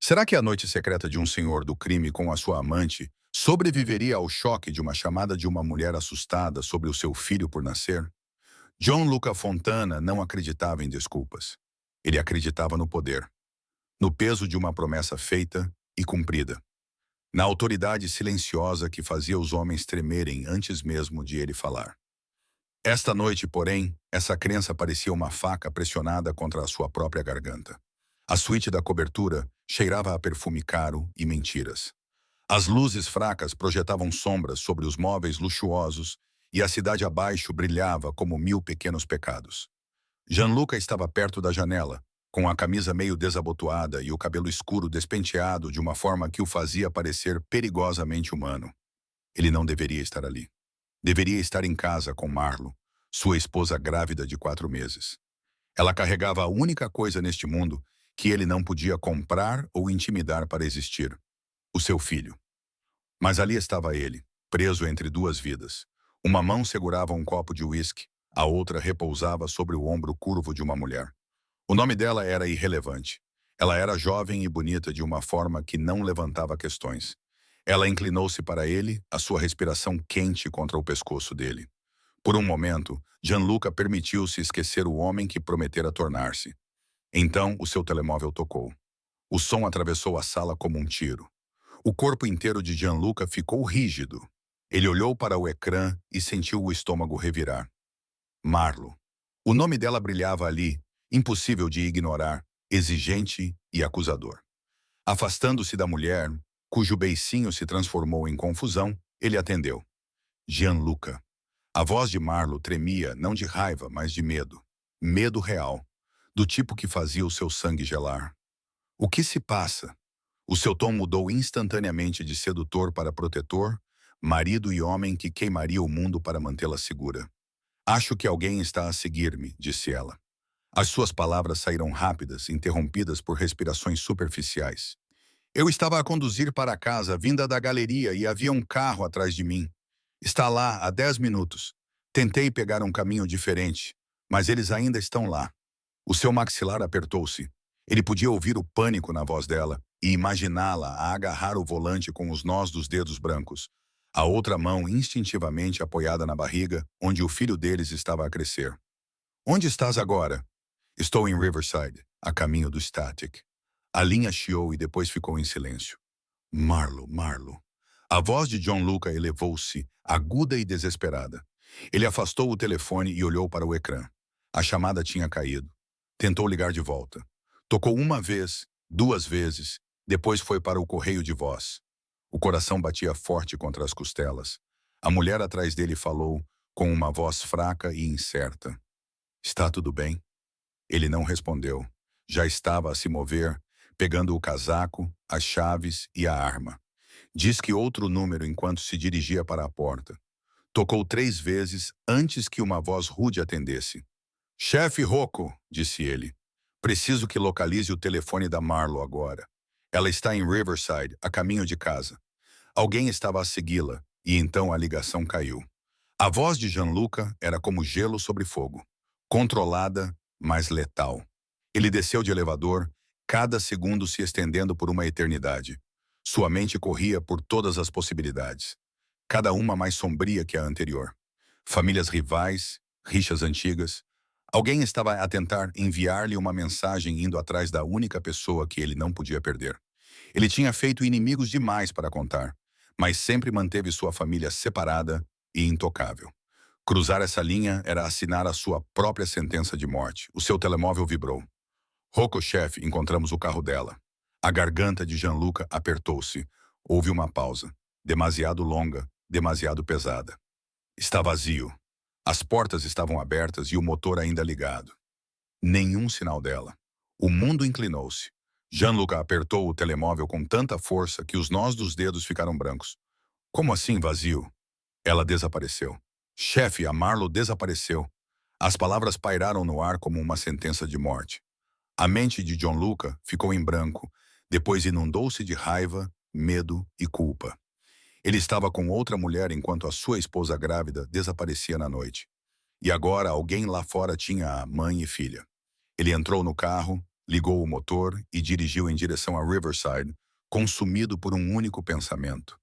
Será que a noite secreta de um senhor do crime com a sua amante sobreviveria ao choque de uma chamada de uma mulher assustada sobre o seu filho por nascer? John Luca Fontana não acreditava em desculpas. Ele acreditava no poder, no peso de uma promessa feita e cumprida, na autoridade silenciosa que fazia os homens tremerem antes mesmo de ele falar. Esta noite, porém, essa crença parecia uma faca pressionada contra a sua própria garganta. A suíte da cobertura cheirava a perfume caro e mentiras. As luzes fracas projetavam sombras sobre os móveis luxuosos e a cidade abaixo brilhava como mil pequenos pecados. Gianluca estava perto da janela, com a camisa meio desabotoada e o cabelo escuro despenteado de uma forma que o fazia parecer perigosamente humano. Ele não deveria estar ali. Deveria estar em casa com Marlo, sua esposa grávida de 4 meses. Ela carregava a única coisa neste mundo que ele não podia comprar ou intimidar para existir: o seu filho. Mas ali estava ele, preso entre duas vidas. Uma mão segurava um copo de uísque, a outra repousava sobre o ombro curvo de uma mulher. O nome dela era irrelevante. Ela era jovem e bonita de uma forma que não levantava questões. Ela inclinou-se para ele, a sua respiração quente contra o pescoço dele. Por um momento, Gianluca permitiu-se esquecer o homem que prometera tornar-se. Então, o seu telemóvel tocou. O som atravessou a sala como um tiro. O corpo inteiro de Gianluca ficou rígido. Ele olhou para o ecrã e sentiu o estômago revirar. Marlo. O nome dela brilhava ali, impossível de ignorar, exigente e acusador. Afastando-se da mulher, cujo beicinho se transformou em confusão, ele atendeu. Gianluca. A voz de Marlo tremia não de raiva, mas de medo. Medo real, do tipo que fazia o seu sangue gelar. O que se passa? O seu tom mudou instantaneamente de sedutor para protetor, marido e homem que queimaria o mundo para mantê-la segura. Acho que alguém está a seguir-me, disse ela. As suas palavras saíram rápidas, interrompidas por respirações superficiais. Eu estava a conduzir para casa, vinda da galeria, e havia um carro atrás de mim. Está lá há 10 minutos. Tentei pegar um caminho diferente, mas eles ainda estão lá. O seu maxilar apertou-se. Ele podia ouvir o pânico na voz dela e imaginá-la a agarrar o volante com os nós dos dedos brancos, a outra mão instintivamente apoiada na barriga, onde o filho deles estava a crescer. Onde estás agora? Estou em Riverside, a caminho do Static. A linha chiou e depois ficou em silêncio. Marlo, Marlo. A voz de John Luca elevou-se, aguda e desesperada. Ele afastou o telefone e olhou para o ecrã. A chamada tinha caído. Tentou ligar de volta. Tocou uma vez, 2 vezes, depois foi para o correio de voz. O coração batia forte contra as costelas. A mulher atrás dele falou, com uma voz fraca e incerta. Está tudo bem? Ele não respondeu. Já estava a se mover, pegando o casaco, as chaves e a arma. Diz que outro número enquanto se dirigia para a porta. Tocou 3 vezes antes que uma voz rude atendesse. Chefe Rocco, disse ele. Preciso que localize o telefone da Marlo agora. Ela está em Riverside, a caminho de casa. Alguém estava a segui-la, e então a ligação caiu. A voz de Gianluca era como gelo sobre fogo. Controlada, mas letal. Ele desceu de elevador, cada segundo se estendendo por uma eternidade. Sua mente corria por todas as possibilidades, cada uma mais sombria que a anterior. Famílias rivais, rixas antigas. Alguém estava a tentar enviar-lhe uma mensagem indo atrás da única pessoa que ele não podia perder. Ele tinha feito inimigos demais para contar, mas sempre manteve sua família separada e intocável. Cruzar essa linha era assinar a sua própria sentença de morte. O seu telemóvel vibrou. Rocco, chefe, encontramos o carro dela. A garganta de Gianluca apertou-se. Houve uma pausa. Demasiado longa, demasiado pesada. Está vazio. As portas estavam abertas e o motor ainda ligado. Nenhum sinal dela. O mundo inclinou-se. Gianluca apertou o telemóvel com tanta força que os nós dos dedos ficaram brancos. Como assim vazio? Ela desapareceu. Chefe, a Marlo desapareceu. As palavras pairaram no ar como uma sentença de morte. A mente de John Luca ficou em branco, depois inundou-se de raiva, medo e culpa. Ele estava com outra mulher enquanto a sua esposa grávida desaparecia na noite. E agora alguém lá fora tinha a mãe e filha. Ele entrou no carro, ligou o motor e dirigiu em direção a Riverside, consumido por um único pensamento.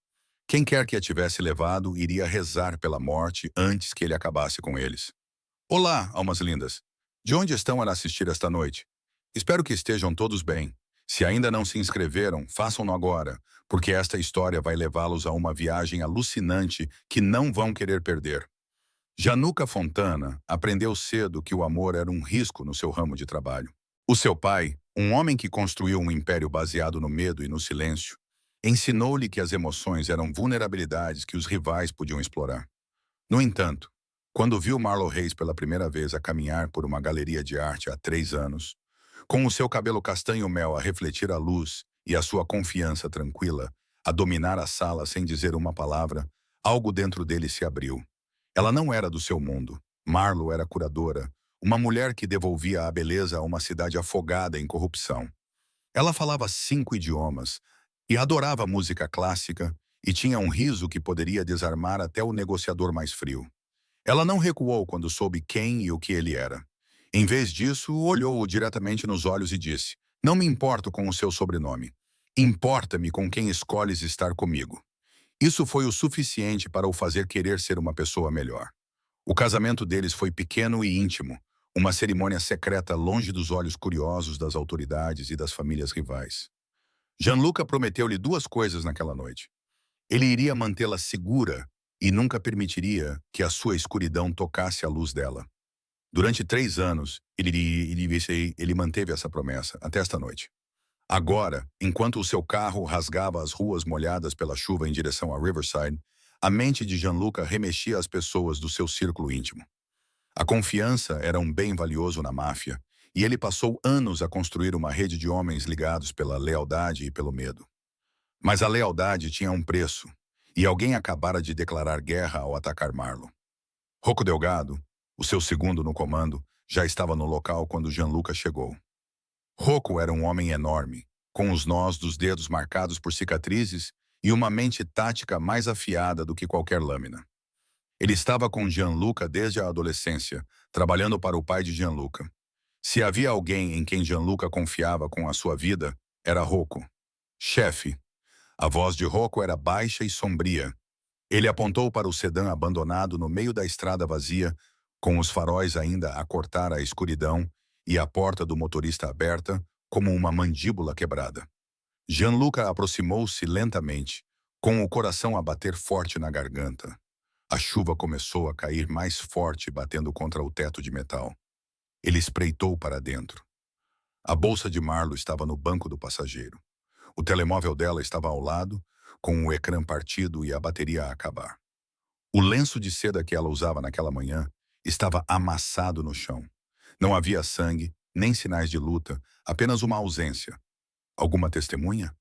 Quem quer que a tivesse levado iria rezar pela morte antes que ele acabasse com eles. Olá, almas lindas! De onde estão a assistir esta noite? Espero que estejam todos bem. Se ainda não se inscreveram, façam-no agora, porque esta história vai levá-los a uma viagem alucinante que não vão querer perder. Januca Fontana aprendeu cedo que o amor era um risco no seu ramo de trabalho. O seu pai, um homem que construiu um império baseado no medo e no silêncio, ensinou-lhe que as emoções eram vulnerabilidades que os rivais podiam explorar. No entanto, quando viu Marlo Reis pela primeira vez a caminhar por uma galeria de arte há 3 anos, com o seu cabelo castanho-mel a refletir a luz e a sua confiança tranquila a dominar a sala sem dizer uma palavra, algo dentro dele se abriu. Ela não era do seu mundo. Marlo era curadora, uma mulher que devolvia a beleza a uma cidade afogada em corrupção. Ela falava 5 idiomas e adorava música clássica e tinha um riso que poderia desarmar até o negociador mais frio. Ela não recuou quando soube quem e o que ele era. Em vez disso, olhou-o diretamente nos olhos e disse: "Não me importo com o seu sobrenome. Importa-me com quem escolhes estar comigo." Isso foi o suficiente para o fazer querer ser uma pessoa melhor. O casamento deles foi pequeno e íntimo, uma cerimônia secreta longe dos olhos curiosos das autoridades e das famílias rivais. Gianluca prometeu-lhe 2 coisas naquela noite. Ele iria mantê-la segura e nunca permitiria que a sua escuridão tocasse a luz dela. Durante 3 anos, ele manteve essa promessa, até esta noite. Agora, enquanto o seu carro rasgava as ruas molhadas pela chuva em direção a Riverside, a mente de Gianluca remexia as pessoas do seu círculo íntimo. A confiança era um bem valioso na máfia, e ele passou anos a construir uma rede de homens ligados pela lealdade e pelo medo. Mas a lealdade tinha um preço, e alguém acabara de declarar guerra ao atacar Marlo. Rocco Delgado, o seu segundo no comando, já estava no local quando Gianluca chegou. Rocco era um homem enorme, com os nós dos dedos marcados por cicatrizes e uma mente tática mais afiada do que qualquer lâmina. Ele estava com Gianluca desde a adolescência, trabalhando para o pai de Gianluca. Se havia alguém em quem Gianluca confiava com a sua vida, era Rocco. Chefe. A voz de Rocco era baixa e sombria. Ele apontou para o sedã abandonado no meio da estrada vazia, com os faróis ainda a cortar a escuridão e a porta do motorista aberta, como uma mandíbula quebrada. Gianluca aproximou-se lentamente, com o coração a bater forte na garganta. A chuva começou a cair mais forte, batendo contra o teto de metal. Ele espreitou para dentro. A bolsa de Marlo estava no banco do passageiro. O telemóvel dela estava ao lado, com o ecrã partido e a bateria a acabar. O lenço de seda que ela usava naquela manhã estava amassado no chão. Não havia sangue, nem sinais de luta, apenas uma ausência. Alguma testemunha?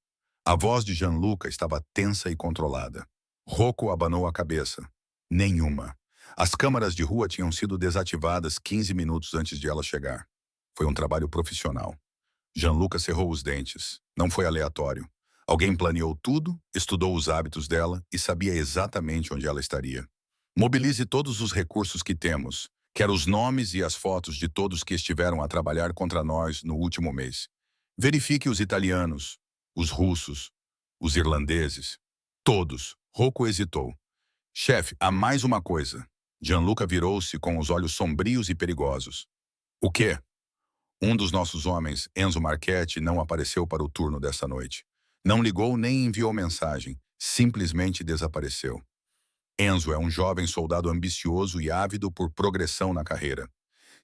A voz de Gianluca estava tensa e controlada. Rocco abanou a cabeça. Nenhuma. As câmaras de rua tinham sido desativadas 15 minutos antes de ela chegar. Foi um trabalho profissional. Gianluca cerrou os dentes. Não foi aleatório. Alguém planeou tudo, estudou os hábitos dela e sabia exatamente onde ela estaria. Mobilize todos os recursos que temos, quer os nomes e as fotos de todos que estiveram a trabalhar contra nós no último mês. Verifique os italianos, os russos, os irlandeses. Todos. Rocco hesitou. Chefe, há mais uma coisa. Gianluca virou-se com os olhos sombrios e perigosos. O quê? Um dos nossos homens, Enzo Marchetti, não apareceu para o turno dessa noite. Não ligou nem enviou mensagem. Simplesmente desapareceu. Enzo é um jovem soldado ambicioso e ávido por progressão na carreira.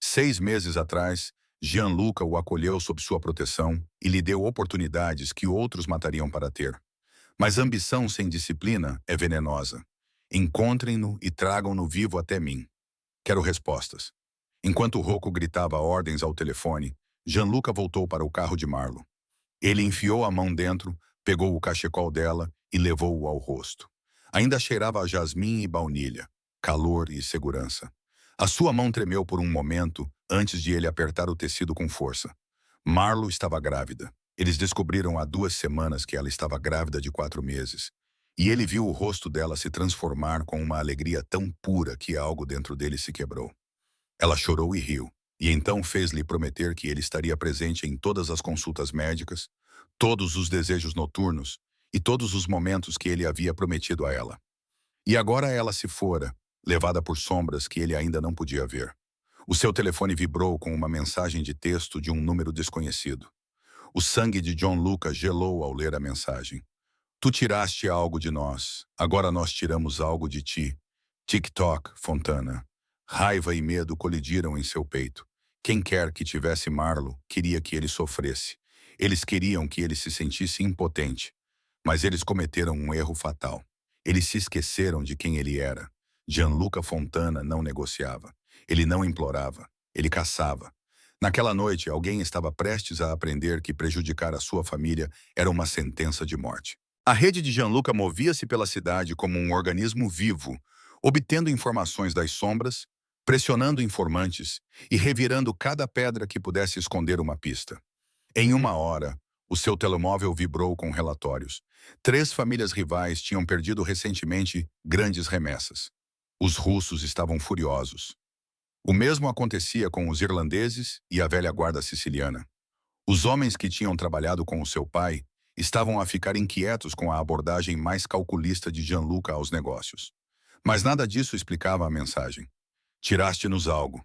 6 meses atrás, Gianluca o acolheu sob sua proteção e lhe deu oportunidades que outros matariam para ter. Mas ambição sem disciplina é venenosa. Encontrem-no e tragam-no vivo até mim. Quero respostas. Enquanto Rocco gritava ordens ao telefone, Gianluca voltou para o carro de Marlo. Ele enfiou a mão dentro, pegou o cachecol dela e levou-o ao rosto. Ainda cheirava a jasmim e baunilha, calor e segurança. A sua mão tremeu por um momento antes de ele apertar o tecido com força. Marlo estava grávida. Eles descobriram há 2 semanas que ela estava grávida de 4 meses. E ele viu o rosto dela se transformar com uma alegria tão pura que algo dentro dele se quebrou. Ela chorou e riu. e então fez-lhe prometer que ele estaria presente em todas as consultas médicas, todos os desejos noturnos e todos os momentos que ele havia prometido a ela. E agora ela se fora, levada por sombras que ele ainda não podia ver. O seu telefone vibrou com uma mensagem de texto de um número desconhecido. O sangue de John Luca gelou ao ler a mensagem. Tu tiraste algo de nós, agora nós tiramos algo de ti. Tic-toc, Fontana. Raiva e medo colidiram em seu peito. Quem quer que tivesse Marlo queria que ele sofresse. Eles queriam que ele se sentisse impotente. Mas eles cometeram um erro fatal. Eles se esqueceram de quem ele era. Gianluca Fontana não negociava. Ele não implorava. Ele caçava. Naquela noite, alguém estava prestes a aprender que prejudicar a sua família era uma sentença de morte. A rede de Gianluca movia-se pela cidade como um organismo vivo, obtendo informações das sombras, pressionando informantes e revirando cada pedra que pudesse esconder uma pista. Em uma hora, o seu telemóvel vibrou com relatórios. 3 famílias rivais tinham perdido recentemente grandes remessas. Os russos estavam furiosos. O mesmo acontecia com os irlandeses e a velha guarda siciliana. Os homens que tinham trabalhado com o seu pai estavam a ficar inquietos com a abordagem mais calculista de Gianluca aos negócios. Mas nada disso explicava a mensagem. Tiraste-nos algo.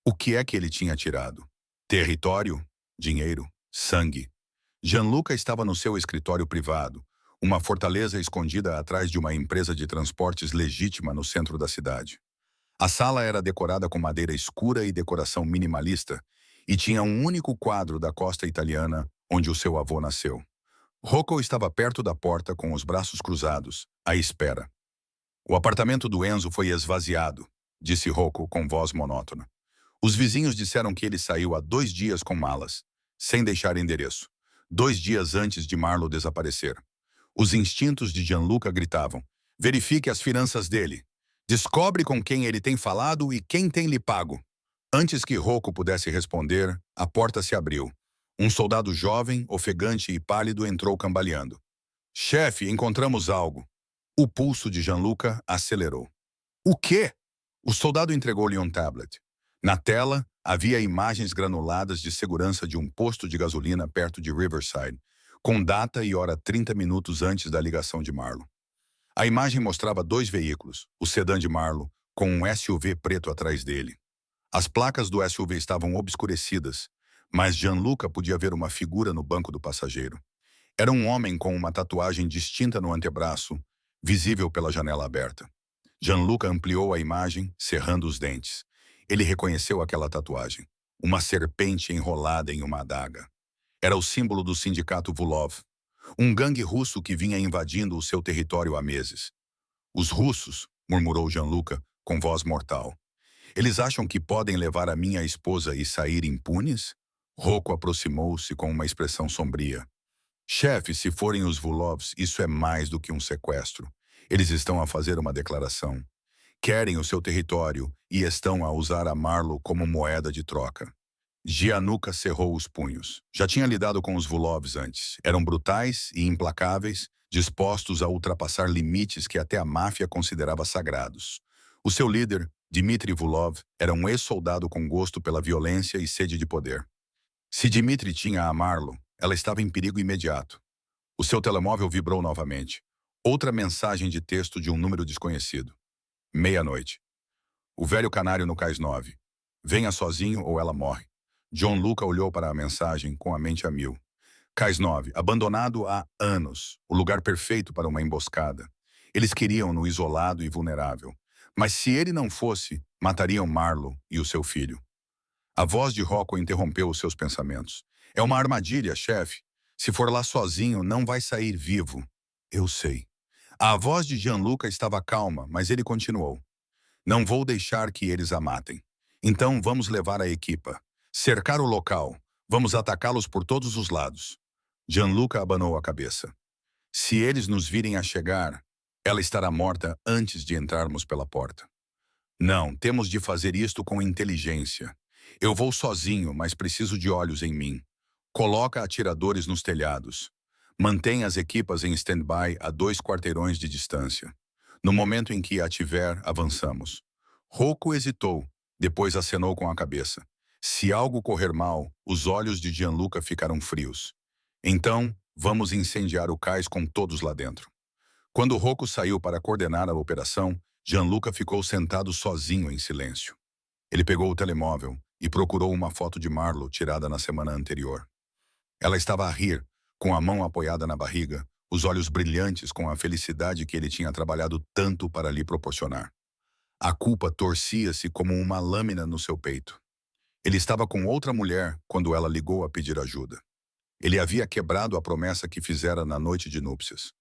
O que é que ele tinha tirado? Território? Dinheiro? Sangue? Gianluca estava no seu escritório privado, uma fortaleza escondida atrás de uma empresa de transportes legítima no centro da cidade. A sala era decorada com madeira escura e decoração minimalista, e tinha um único quadro da costa italiana onde o seu avô nasceu. Rocco estava perto da porta com os braços cruzados, à espera. O apartamento do Enzo foi esvaziado, disse Rocco com voz monótona. Os vizinhos disseram que ele saiu há 2 dias com malas, sem deixar endereço, 2 dias antes de Marlo desaparecer. Os instintos de Gianluca gritavam: verifique as finanças dele. Descobre com quem ele tem falado e quem tem lhe pago. Antes que Rocco pudesse responder, a porta se abriu. Um soldado jovem, ofegante e pálido entrou cambaleando. Chefe, encontramos algo. O pulso de Gianluca acelerou. O quê? O soldado entregou-lhe um tablet. Na tela, havia imagens granuladas de segurança de um posto de gasolina perto de Riverside, com data e hora 30 minutos antes da ligação de Marlo. A imagem mostrava 2 veículos, o sedã de Marlo, com um SUV preto atrás dele. As placas do SUV estavam obscurecidas, mas Gianluca podia ver uma figura no banco do passageiro. Era um homem com uma tatuagem distinta no antebraço, visível pela janela aberta. Gianluca ampliou a imagem, cerrando os dentes. Ele reconheceu aquela tatuagem, uma serpente enrolada em uma adaga. Era o símbolo do sindicato Vulov, um gangue russo que vinha invadindo o seu território há meses. Os russos, murmurou Gianluca, com voz mortal. Eles acham que podem levar a minha esposa e sair impunes? Rocco aproximou-se com uma expressão sombria. Chefe, se forem os Vulovs, isso é mais do que um sequestro. Eles estão a fazer uma declaração. Querem o seu território e estão a usar a Marlo como moeda de troca. Gianluca cerrou os punhos. Já tinha lidado com os Vulovs antes. Eram brutais e implacáveis, dispostos a ultrapassar limites que até a máfia considerava sagrados. O seu líder, Dmitry Vulov, era um ex-soldado com gosto pela violência e sede de poder. Se Dmitry tinha a Marlo, ela estava em perigo imediato. O seu telemóvel vibrou novamente. Outra mensagem de texto de um número desconhecido. 00:30. O velho canário no cais 9. Venha sozinho ou ela morre. John Luca olhou para a mensagem com a mente a mil. Cais 9, abandonado há anos, o lugar perfeito para uma emboscada. Eles queriam-no isolado e vulnerável. Mas se ele não fosse, matariam Marlo e o seu filho. A voz de Rocco interrompeu os seus pensamentos. É uma armadilha, chefe. Se for lá sozinho, não vai sair vivo. Eu sei. A voz de Gianluca estava calma, mas ele continuou. Não vou deixar que eles a matem. Então vamos levar a equipa. Cercar o local. Vamos atacá-los por todos os lados. Gianluca abanou a cabeça. Se eles nos virem a chegar, ela estará morta antes de entrarmos pela porta. Não, temos de fazer isto com inteligência. Eu vou sozinho, mas preciso de olhos em mim. Coloca atiradores nos telhados. Mantém as equipas em stand-by a 2 quarteirões de distância. No momento em que a tiver, avançamos. Rocco hesitou, depois acenou com a cabeça. Se algo correr mal, os olhos de Gianluca ficaram frios. Então, vamos incendiar o cais com todos lá dentro. Quando Rocco saiu para coordenar a operação, Gianluca ficou sentado sozinho em silêncio. Ele pegou o telemóvel e procurou uma foto de Marlo tirada na semana anterior. Ela estava a rir, com a mão apoiada na barriga, os olhos brilhantes com a felicidade que ele tinha trabalhado tanto para lhe proporcionar. A culpa torcia-se como uma lâmina no seu peito. Ele estava com outra mulher quando ela ligou a pedir ajuda. Ele havia quebrado a promessa que fizera na noite de núpcias.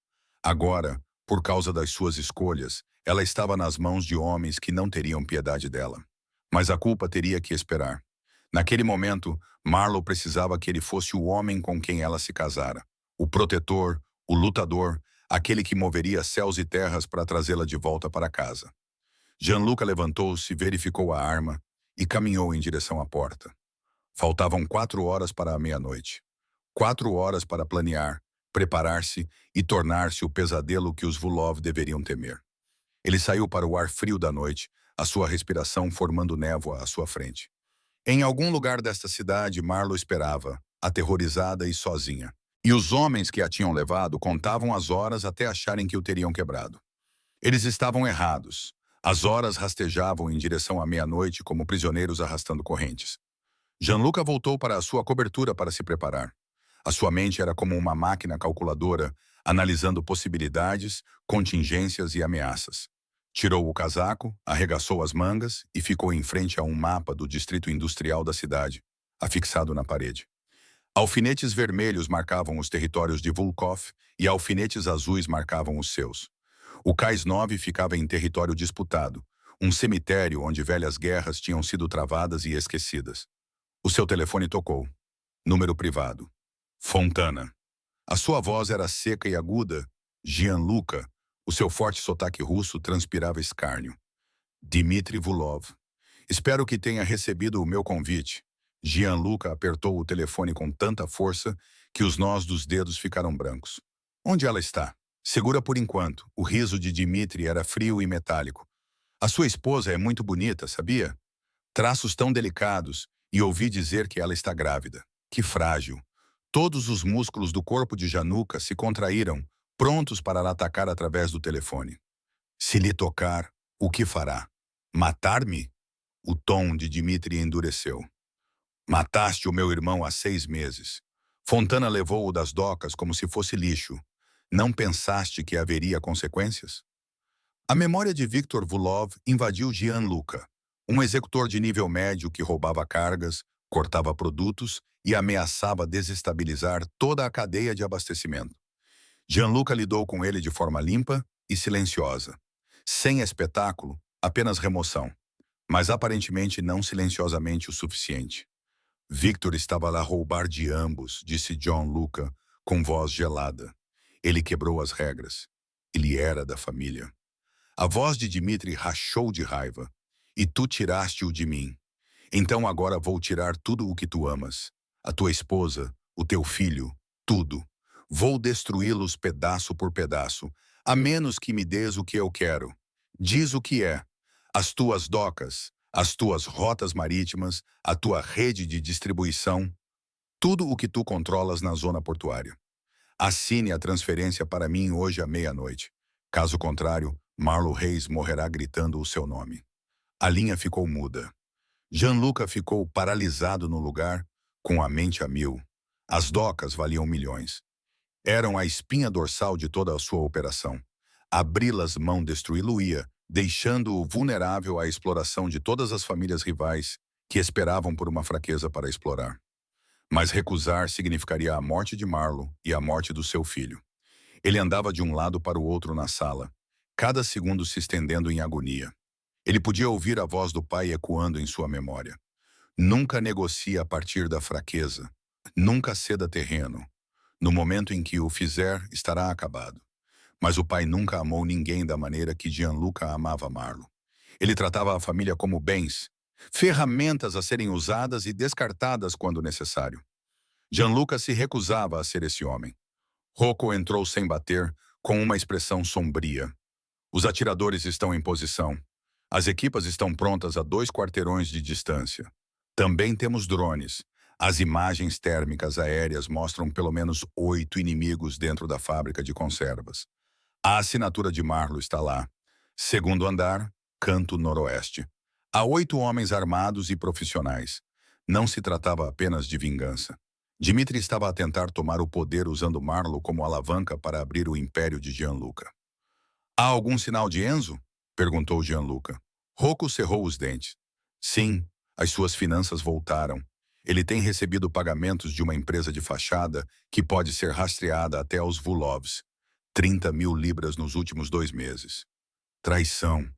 Agora, por causa das suas escolhas, ela estava nas mãos de homens que não teriam piedade dela. Mas a culpa teria que esperar. Naquele momento, Marlo precisava que ele fosse o homem com quem ela se casara. O protetor, o lutador, aquele que moveria céus e terras para trazê-la de volta para casa. Gianluca levantou-se, verificou a arma e caminhou em direção à porta. Faltavam 4 horas para a meia-noite. 4 horas para planear, preparar-se e tornar-se o pesadelo que os Vulov deveriam temer. Ele saiu para o ar frio da noite, a sua respiração formando névoa à sua frente. Em algum lugar desta cidade, Marlo esperava, aterrorizada e sozinha. E os homens que a tinham levado contavam as horas até acharem que o teriam quebrado. Eles estavam errados. As horas rastejavam em direção à meia-noite como prisioneiros arrastando correntes. Gianluca voltou para a sua cobertura para se preparar. A sua mente era como uma máquina calculadora, analisando possibilidades, contingências e ameaças. Tirou o casaco, arregaçou as mangas e ficou em frente a um mapa do distrito industrial da cidade, afixado na parede. Alfinetes vermelhos marcavam os territórios de Volkov e alfinetes azuis marcavam os seus. O Cais 9 ficava em território disputado, um cemitério onde velhas guerras tinham sido travadas e esquecidas. O seu telefone tocou. Número privado. Fontana. A sua voz era seca e aguda. Gianluca. O seu forte sotaque russo transpirava escárnio. Dmitry Vulov. Espero que tenha recebido o meu convite. Gianluca apertou o telefone com tanta força que os nós dos dedos ficaram brancos. Onde ela está? Segura por enquanto. O riso de Dmitry era frio e metálico. A sua esposa é muito bonita, sabia? Traços tão delicados, e ouvi dizer que ela está grávida. Que frágil. Todos os músculos do corpo de Gianluca se contraíram, prontos para atacar através do telefone. Se lhe tocar, o que fará? Matar-me? O tom de Dmitry endureceu. Mataste o meu irmão há 6 meses. Fontana levou-o das docas como se fosse lixo. Não pensaste que haveria consequências? A memória de Viktor Vulov invadiu Gianluca, um executor de nível médio que roubava cargas, cortava produtos e ameaçava desestabilizar toda a cadeia de abastecimento. Gianluca lidou com ele de forma limpa e silenciosa. Sem espetáculo, apenas remoção. Mas aparentemente não silenciosamente o suficiente. Victor estava lá a roubar de ambos, disse Gianluca, com voz gelada. Ele quebrou as regras. Ele era da família. A voz de Dmitry rachou de raiva. E tu tiraste-o de mim. Então agora vou tirar tudo o que tu amas. A tua esposa, o teu filho, tudo. Vou destruí-los pedaço por pedaço, a menos que me des o que eu quero. Diz o que é. As tuas docas, as tuas rotas marítimas, a tua rede de distribuição, tudo o que tu controlas na zona portuária. Assine a transferência para mim hoje à meia-noite. Caso contrário, Marlo Reis morrerá gritando o seu nome. A linha ficou muda. Gianluca ficou paralisado no lugar, com a mente a mil. As docas valiam milhões. Eram a espinha dorsal de toda a sua operação. Abri-las mão destruí-lo-ia, deixando-o vulnerável à exploração de todas as famílias rivais que esperavam por uma fraqueza para explorar. Mas recusar significaria a morte de Marlo e a morte do seu filho. Ele andava de um lado para o outro na sala, cada segundo se estendendo em agonia. Ele podia ouvir a voz do pai ecoando em sua memória. Nunca negocie a partir da fraqueza. Nunca ceda terreno. No momento em que o fizer, estará acabado. Mas o pai nunca amou ninguém da maneira que Gianluca amava Marlo. Ele tratava a família como bens, ferramentas a serem usadas e descartadas quando necessário. Gianluca se recusava a ser esse homem. Rocco entrou sem bater, com uma expressão sombria. Os atiradores estão em posição. As equipas estão prontas a 2 quarteirões de distância. Também temos drones. As imagens térmicas aéreas mostram pelo menos 8 inimigos dentro da fábrica de conservas. A assinatura de Marlo está lá. Segundo andar, canto noroeste. Há 8 homens armados e profissionais. Não se tratava apenas de vingança. Dmitri estava a tentar tomar o poder usando Marlo como alavanca para abrir o império de Gianluca. Há algum sinal de Enzo? Perguntou Gianluca. Rocco cerrou os dentes. Sim, as suas finanças voltaram. Ele tem recebido pagamentos de uma empresa de fachada que pode ser rastreada até aos Vulovs. 30.000 libras nos últimos 2 meses. Traição.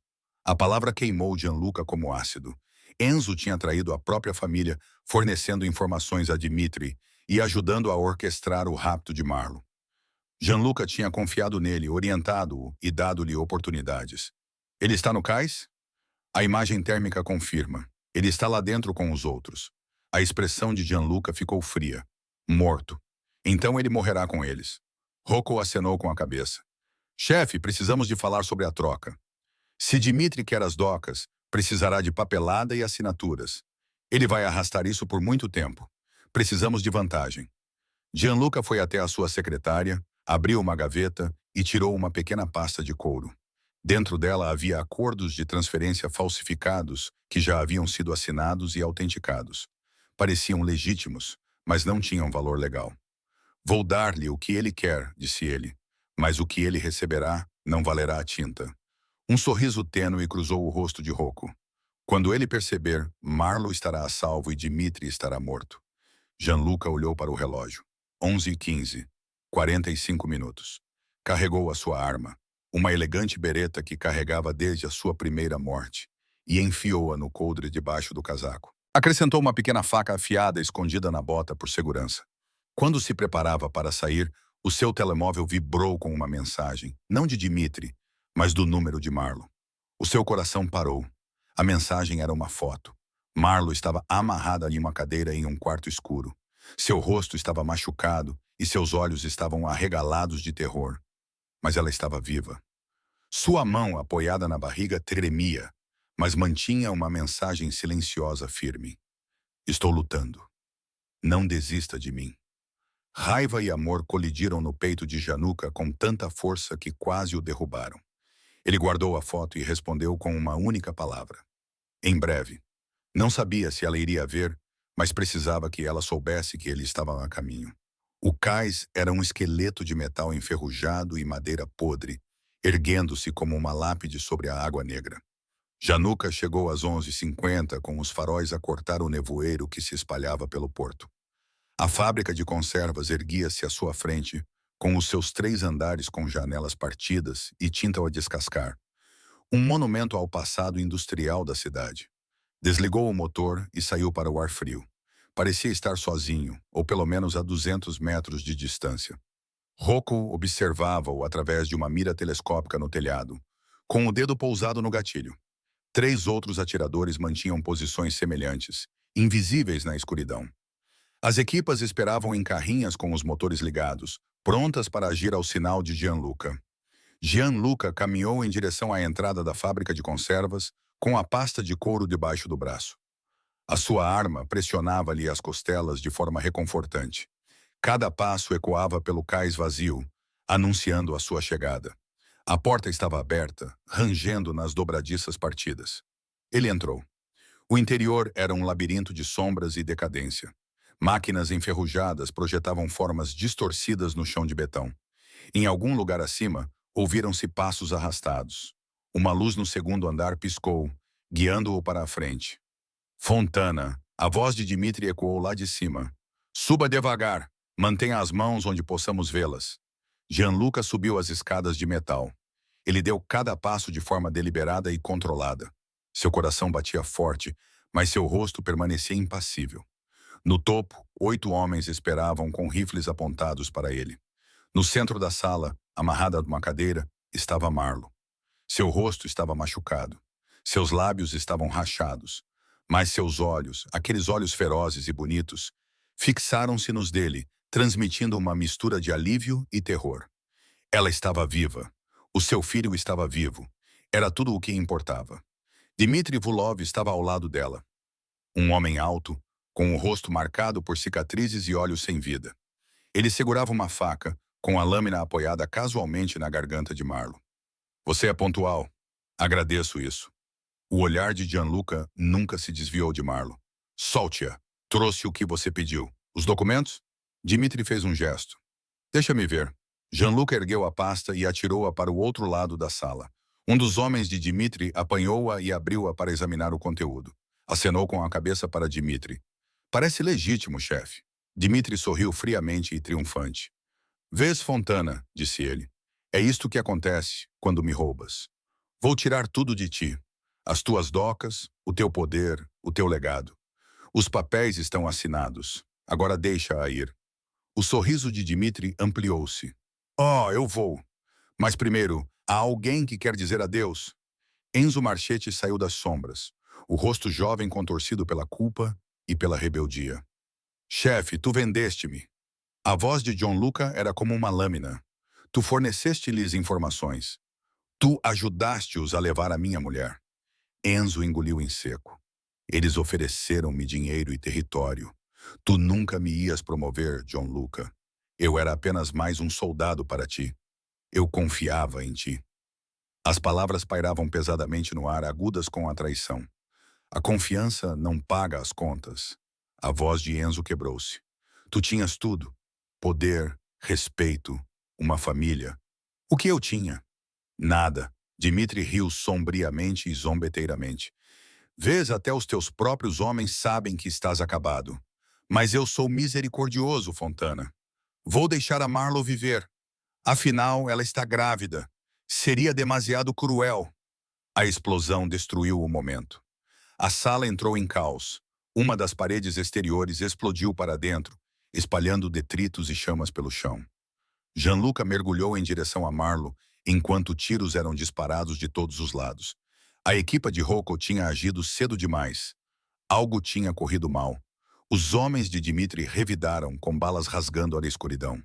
A palavra queimou Gianluca como ácido. Enzo tinha traído a própria família, fornecendo informações a Dmitri e ajudando a orquestrar o rapto de Marlo. Gianluca tinha confiado nele, orientado-o e dado-lhe oportunidades. Ele está no cais? A imagem térmica confirma. Ele está lá dentro com os outros. A expressão de Gianluca ficou fria. Morto. Então ele morrerá com eles. Rocco acenou com a cabeça. Chefe, precisamos de falar sobre a troca. Se Dmitri quer as docas, precisará de papelada e assinaturas. Ele vai arrastar isso por muito tempo. Precisamos de vantagem. Gianluca foi até a sua secretária, abriu uma gaveta e tirou uma pequena pasta de couro. Dentro dela havia acordos de transferência falsificados que já haviam sido assinados e autenticados. Pareciam legítimos, mas não tinham valor legal. Vou dar-lhe o que ele quer, disse ele, mas o que ele receberá não valerá a tinta. Um sorriso tênue cruzou o rosto de Rocco. Quando ele perceber, Marlo estará a salvo e Dmitri estará morto. Gianluca olhou para o relógio. 11h15. 45 minutos. Carregou a sua arma, uma elegante bereta que carregava desde a sua primeira morte, e enfiou-a no coldre debaixo do casaco. Acrescentou uma pequena faca afiada escondida na bota por segurança. Quando se preparava para sair, o seu telemóvel vibrou com uma mensagem, não de Dmitri, mas do número de Marlo. O seu coração parou. A mensagem era uma foto. Marlo estava amarrada em uma cadeira em um quarto escuro. Seu rosto estava machucado e seus olhos estavam arregalados de terror. Mas ela estava viva. Sua mão, apoiada na barriga, tremia, mas mantinha uma mensagem silenciosa firme. Estou lutando. Não desista de mim. Raiva e amor colidiram no peito de Gianluca com tanta força que quase o derrubaram. Ele guardou a foto e respondeu com uma única palavra. Em breve. Não sabia se ela iria ver, mas precisava que ela soubesse que ele estava a caminho. O cais era um esqueleto de metal enferrujado e madeira podre, erguendo-se como uma lápide sobre a água negra. Gianluca chegou às 11h50 com os faróis a cortar o nevoeiro que se espalhava pelo porto. A fábrica de conservas erguia-se à sua frente, com os seus 3 andares com janelas partidas e tinta a descascar. Um monumento ao passado industrial da cidade. Desligou o motor e saiu para o ar frio. Parecia estar sozinho, ou pelo menos a 200 metros de distância. Rocco observava-o através de uma mira telescópica no telhado, com o dedo pousado no gatilho. 3 outros atiradores mantinham posições semelhantes, invisíveis na escuridão. As equipas esperavam em carrinhas com os motores ligados, prontas para agir ao sinal de Gianluca. Gianluca caminhou em direção à entrada da fábrica de conservas, com a pasta de couro debaixo do braço. A sua arma pressionava-lhe as costelas de forma reconfortante. Cada passo ecoava pelo cais vazio, anunciando a sua chegada. A porta estava aberta, rangendo nas dobradiças partidas. Ele entrou. O interior era um labirinto de sombras e decadência. Máquinas enferrujadas projetavam formas distorcidas no chão de betão. Em algum lugar acima, ouviram-se passos arrastados. Uma luz no segundo andar piscou, guiando-o para a frente. Fontana. A voz de Dmitri ecoou lá de cima. Suba devagar. Mantenha as mãos onde possamos vê-las. Gianluca subiu as escadas de metal. Ele deu cada passo de forma deliberada e controlada. Seu coração batia forte, mas seu rosto permanecia impassível. No topo, 8 homens esperavam com rifles apontados para ele. No centro da sala, amarrada a uma cadeira, estava Marlo. Seu rosto estava machucado. Seus lábios estavam rachados. Mas seus olhos, aqueles olhos ferozes e bonitos, fixaram-se nos dele, transmitindo uma mistura de alívio e terror. Ela estava viva. O seu filho estava vivo. Era tudo o que importava. Dmitri Vulov estava ao lado dela. Um homem alto, com o rosto marcado por cicatrizes e olhos sem vida. Ele segurava uma faca, com a lâmina apoiada casualmente na garganta de Marlo. Você é pontual. Agradeço isso. O olhar de Gianluca nunca se desviou de Marlo. Solte-a. Trouxe o que você pediu. Os documentos? Dimitri fez um gesto. Deixa-me ver. Gianluca ergueu a pasta e atirou-a para o outro lado da sala. Um dos homens de Dimitri apanhou-a e abriu-a para examinar o conteúdo. Acenou com a cabeça para Dimitri. Parece legítimo, chefe. Dimitri sorriu friamente e triunfante. Vês, Fontana, disse ele. É isto que acontece quando me roubas. Vou tirar tudo de ti. As tuas docas, o teu poder, o teu legado. Os papéis estão assinados. Agora deixa-a ir. O sorriso de Dimitri ampliou-se. Oh, eu vou. Mas primeiro, há alguém que quer dizer adeus? Enzo Marchetti saiu das sombras, o rosto jovem contorcido pela culpa e pela rebeldia. Chefe, tu vendeste-me. A voz de Gianluca era como uma lâmina. Tu forneceste-lhes informações. Tu ajudaste-os a levar a minha mulher. Enzo engoliu em seco. Eles ofereceram-me dinheiro e território. Tu nunca me ias promover, Gianluca. Eu era apenas mais um soldado para ti. Eu confiava em ti. As palavras pairavam pesadamente no ar, agudas com a traição. A confiança não paga as contas. A voz de Enzo quebrou-se. Tu tinhas tudo. Poder, respeito, uma família. O que eu tinha? Nada. Dimitri riu sombriamente e zombeteiramente. Vês, até os teus próprios homens sabem que estás acabado. Mas eu sou misericordioso, Fontana. Vou deixar a Marlo viver. Afinal, ela está grávida. Seria demasiado cruel. A explosão destruiu o momento. A sala entrou em caos. Uma das paredes exteriores explodiu para dentro, espalhando detritos e chamas pelo chão. Gianluca mergulhou em direção a Marlo, enquanto tiros eram disparados de todos os lados. A equipa de Rocco tinha agido cedo demais. Algo tinha corrido mal. Os homens de Dimitri revidaram, com balas rasgando a escuridão.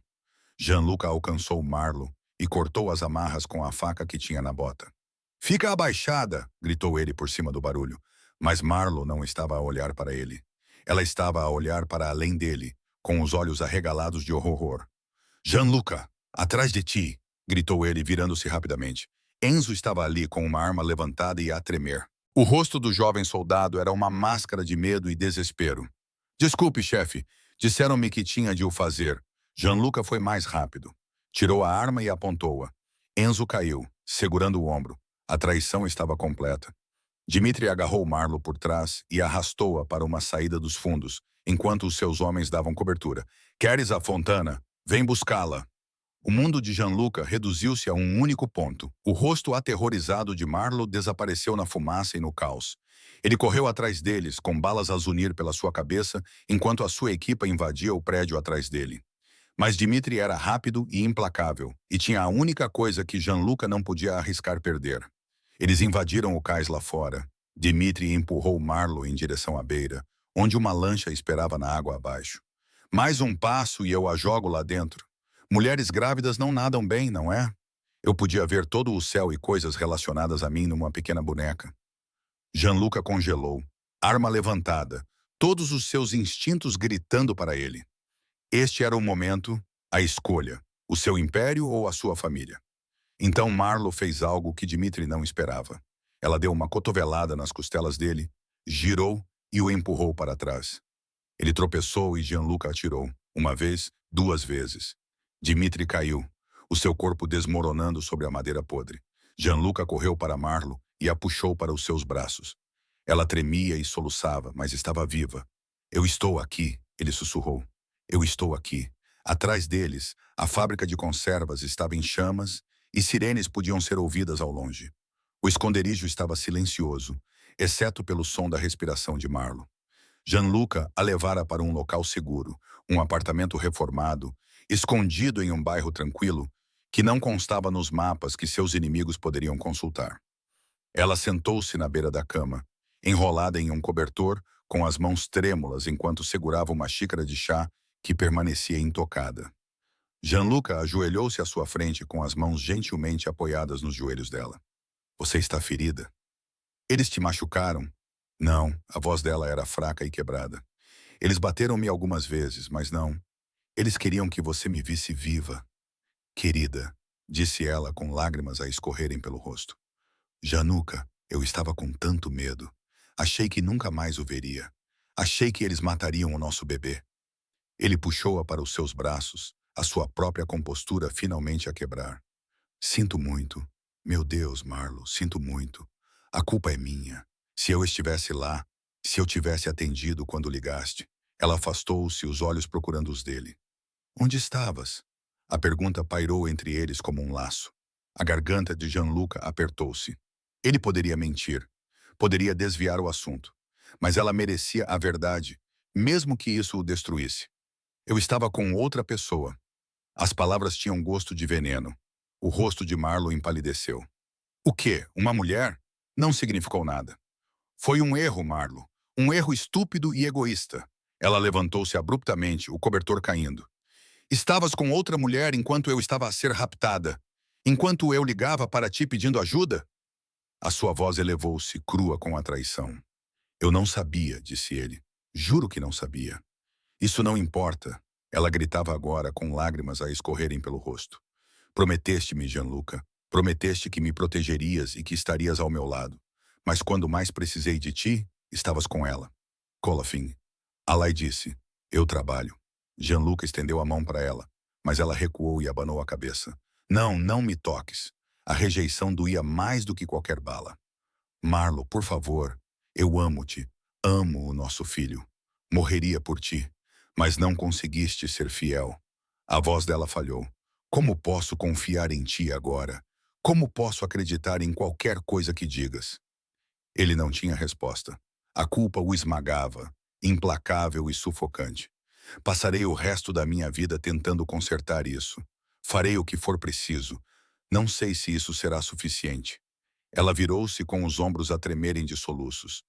Gianluca alcançou Marlo e cortou as amarras com a faca que tinha na bota. Fica abaixada, gritou ele por cima do barulho. Mas Marlo não estava a olhar para ele. Ela estava a olhar para além dele, com os olhos arregalados de horror. Gianluca, atrás de ti, gritou ele, virando-se rapidamente. Enzo estava ali com uma arma levantada e a tremer. O rosto do jovem soldado era uma máscara de medo e desespero. Desculpe, chefe. Disseram-me que tinha de o fazer. Gianluca foi mais rápido. Tirou a arma e apontou-a. Enzo caiu, segurando o ombro. A traição estava completa. Dimitri agarrou Marlo por trás e arrastou-a para uma saída dos fundos, enquanto os seus homens davam cobertura. Queres a Fontana? Vem buscá-la. O mundo de Gianluca reduziu-se a um único ponto. O rosto aterrorizado de Marlo desapareceu na fumaça e no caos. Ele correu atrás deles, com balas a zunir pela sua cabeça, enquanto a sua equipa invadia o prédio atrás dele. Mas Dimitri era rápido e implacável, e tinha a única coisa que Gianluca não podia arriscar perder. Eles invadiram o cais lá fora. Dimitri empurrou Marlo em direção à beira, onde uma lancha esperava na água abaixo. Mais um passo e eu a jogo lá dentro. Mulheres grávidas não nadam bem, não é? Eu podia ver todo o céu e coisas relacionadas a mim numa pequena boneca. Gianluca congelou, arma levantada, todos os seus instintos gritando para ele. Este era o momento, a escolha, o seu império ou a sua família. Então Marlo fez algo que Dimitri não esperava. Ela deu uma cotovelada nas costelas dele, girou e o empurrou para trás. Ele tropeçou e Gianluca atirou, uma vez, duas vezes. Dimitri caiu, o seu corpo desmoronando sobre a madeira podre. Gianluca correu para Marlo e a puxou para os seus braços. Ela tremia e soluçava, mas estava viva. Eu estou aqui, ele sussurrou. Eu estou aqui. Atrás deles, a fábrica de conservas estava em chamas e sirenes podiam ser ouvidas ao longe. O esconderijo estava silencioso, exceto pelo som da respiração de Marlo. Gianluca a levara para um local seguro, um apartamento reformado, escondido em um bairro tranquilo, que não constava nos mapas que seus inimigos poderiam consultar. Ela sentou-se na beira da cama, enrolada em um cobertor, com as mãos trêmulas enquanto segurava uma xícara de chá que permanecia intocada. Gianluca ajoelhou-se à sua frente com as mãos gentilmente apoiadas nos joelhos dela. Você está ferida? Eles te machucaram? Não, a voz dela era fraca e quebrada. Eles bateram-me algumas vezes, mas não. Eles queriam que você me visse viva. Querida, disse ela com lágrimas a escorrerem pelo rosto. Januca, eu estava com tanto medo. Achei que nunca mais o veria. Achei que eles matariam o nosso bebê. Ele puxou-a para os seus braços, a sua própria compostura finalmente a quebrar. Sinto muito. Meu Deus, Marlo, sinto muito. A culpa é minha. Se eu estivesse lá, se eu tivesse atendido quando ligaste. Ela afastou-se, os olhos procurando os dele. Onde estavas? A pergunta pairou entre eles como um laço. A garganta de Gianluca apertou-se. Ele poderia mentir, poderia desviar o assunto, mas ela merecia a verdade, mesmo que isso o destruísse. Eu estava com outra pessoa. As palavras tinham gosto de veneno. O rosto de Marlo empalideceu. O quê? Uma mulher? Não significou nada. Foi um erro, Marlo. Um erro estúpido e egoísta. Ela levantou-se abruptamente, o cobertor caindo. Estavas com outra mulher enquanto eu estava a ser raptada. Enquanto eu ligava para ti pedindo ajuda? A sua voz elevou-se, crua com a traição. Eu não sabia, disse ele. Juro que não sabia. Isso não importa. Ela gritava agora, com lágrimas a escorrerem pelo rosto. Prometeste-me, Gianluca. Prometeste que me protegerias e que estarias ao meu lado. Mas quando mais precisei de ti, estavas com ela. Colafim. Alai disse, eu trabalho. Gianluca estendeu a mão para ela, mas ela recuou e abanou a cabeça. Não, não me toques. A rejeição doía mais do que qualquer bala. Marlo, por favor, eu amo-te. Amo o nosso filho. Morreria por ti, mas não conseguiste ser fiel. A voz dela falhou. Como posso confiar em ti agora? Como posso acreditar em qualquer coisa que digas? Ele não tinha resposta. A culpa o esmagava, implacável e sufocante. Passarei o resto da minha vida tentando consertar isso. Farei o que for preciso. Não sei se isso será suficiente. Ela virou-se com os ombros a tremerem de soluços.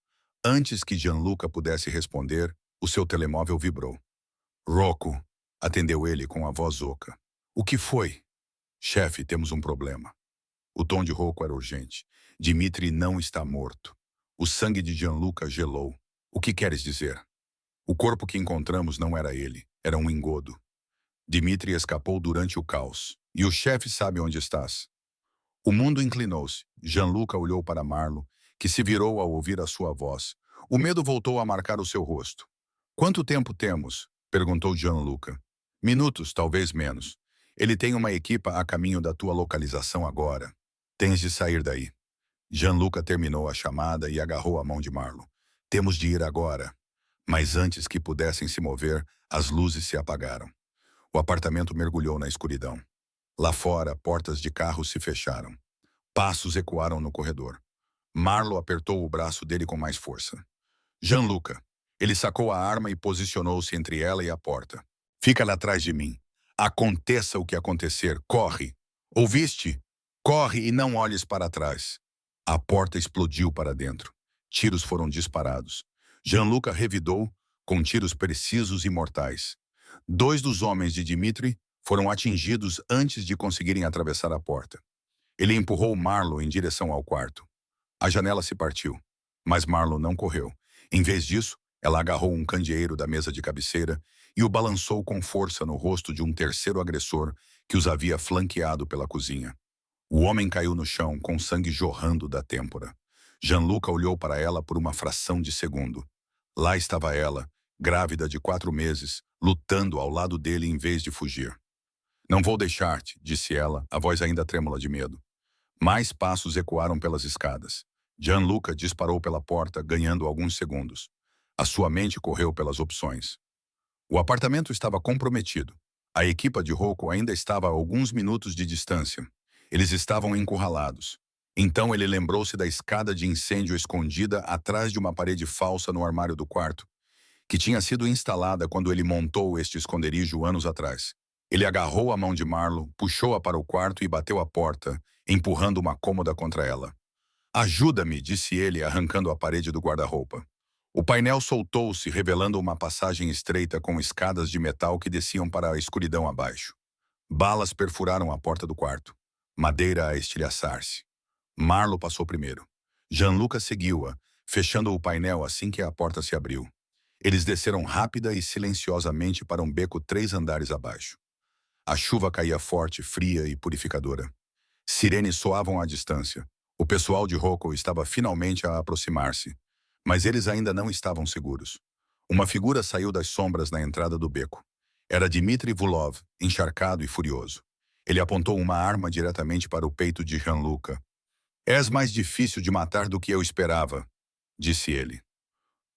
Antes que Gianluca pudesse responder, o seu telemóvel vibrou. Rocco, atendeu ele com a voz oca. O que foi? Chefe, temos um problema. O tom de Rocco era urgente. Dimitri não está morto. O sangue de Gianluca gelou. O que queres dizer? O corpo que encontramos não era ele, era um engodo. Dimitri escapou durante o caos. E o chefe sabe onde estás. O mundo inclinou-se. Gianluca olhou para Marlo, que se virou ao ouvir a sua voz. O medo voltou a marcar o seu rosto. Quanto tempo temos? Perguntou Gianluca. Minutos, talvez menos. Ele tem uma equipa a caminho da tua localização agora. Tens de sair daí. Gianluca terminou a chamada e agarrou a mão de Marlo. Temos de ir agora. Mas antes que pudessem se mover, as luzes se apagaram. O apartamento mergulhou na escuridão. Lá fora, portas de carros se fecharam. Passos ecoaram no corredor. Marlo apertou o braço dele com mais força. Gianluca. Ele sacou a arma e posicionou-se entre ela e a porta. Fica lá atrás de mim. Aconteça o que acontecer, corre. Ouviste? Corre e não olhes para trás. A porta explodiu para dentro. Tiros foram disparados. Gianluca revidou, com tiros precisos e mortais. 2 dos homens de Dimitri foram atingidos antes de conseguirem atravessar a porta. Ele empurrou Marlo em direção ao quarto. A janela se partiu, mas Marlo não correu. Em vez disso, ela agarrou um candeeiro da mesa de cabeceira e o balançou com força no rosto de um terceiro agressor que os havia flanqueado pela cozinha. O homem caiu no chão, com sangue jorrando da têmpora. Gianluca olhou para ela por uma fração de segundo. Lá estava ela, grávida de 4 meses, lutando ao lado dele em vez de fugir. Não vou deixar-te, disse ela, a voz ainda trêmula de medo. Mais passos ecoaram pelas escadas. Gianluca disparou pela porta, ganhando alguns segundos. A sua mente correu pelas opções. O apartamento estava comprometido. A equipa de Rocco ainda estava a alguns minutos de distância. Eles estavam encurralados. Então ele lembrou-se da escada de incêndio escondida atrás de uma parede falsa no armário do quarto, que tinha sido instalada quando ele montou este esconderijo anos atrás. Ele agarrou a mão de Marlo, puxou-a para o quarto e bateu a porta, empurrando uma cômoda contra ela. Ajuda-me, disse ele, arrancando a parede do guarda-roupa. O painel soltou-se, revelando uma passagem estreita com escadas de metal que desciam para a escuridão abaixo. Balas perfuraram a porta do quarto. Madeira a estilhaçar-se. Marlo passou primeiro. Gianluca seguiu-a, fechando o painel assim que a porta se abriu. Eles desceram rápida e silenciosamente para um beco 3 andares abaixo. A chuva caía forte, fria e purificadora. Sirenes soavam à distância. O pessoal de Rocco estava finalmente a aproximar-se, mas eles ainda não estavam seguros. Uma figura saiu das sombras na entrada do beco. Era Dmitry Vulov, encharcado e furioso. Ele apontou uma arma diretamente para o peito de Gianluca. És mais difícil de matar do que eu esperava, disse ele.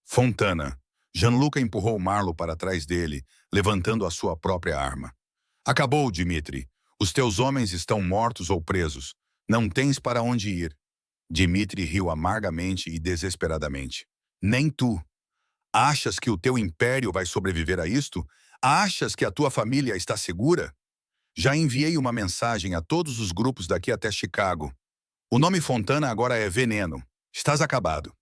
Fontana. Gianluca empurrou Marlo para trás dele, levantando a sua própria arma. Acabou, Dmitry. Os teus homens estão mortos ou presos. Não tens para onde ir. Dmitry riu amargamente e desesperadamente. Nem tu. Achas que o teu império vai sobreviver a isto? Achas que a tua família está segura? Já enviei uma mensagem a todos os grupos daqui até Chicago. O nome Fontana agora é Veneno. Estás acabado.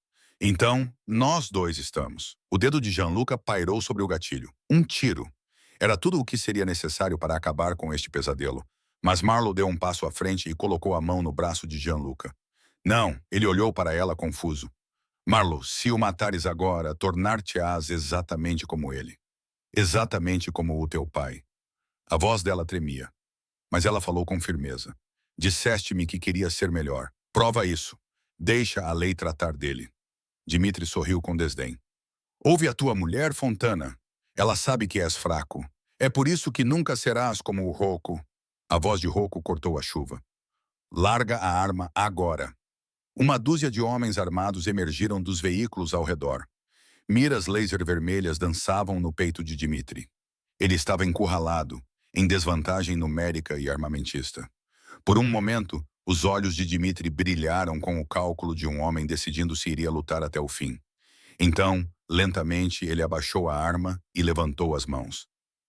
Então, nós dois estamos. O dedo de Gianluca pairou sobre o gatilho. Um tiro. Era tudo o que seria necessário para acabar com este pesadelo. Mas Marlo deu um passo à frente e colocou a mão no braço de Gianluca. Não, ele olhou para ela confuso. Marlo, se o matares agora, tornar-te-ás exatamente como ele. Exatamente como o teu pai. A voz dela tremia, mas ela falou com firmeza. Disseste-me que queria ser melhor. Prova isso. Deixa a lei tratar dele. Dmitry sorriu com desdém. Ouve a tua mulher, Fontana. Ela sabe que és fraco. É por isso que nunca serás como o Rocco. A voz de Rocco cortou a chuva. Larga a arma agora. Uma dúzia de homens armados emergiram dos veículos ao redor. Miras laser vermelhas dançavam no peito de Dmitry. Ele estava encurralado, em desvantagem numérica e armamentista. Por um momento, os olhos de Dmitry brilharam com o cálculo de um homem decidindo se iria lutar até o fim. Então, lentamente, ele abaixou a arma e levantou as mãos.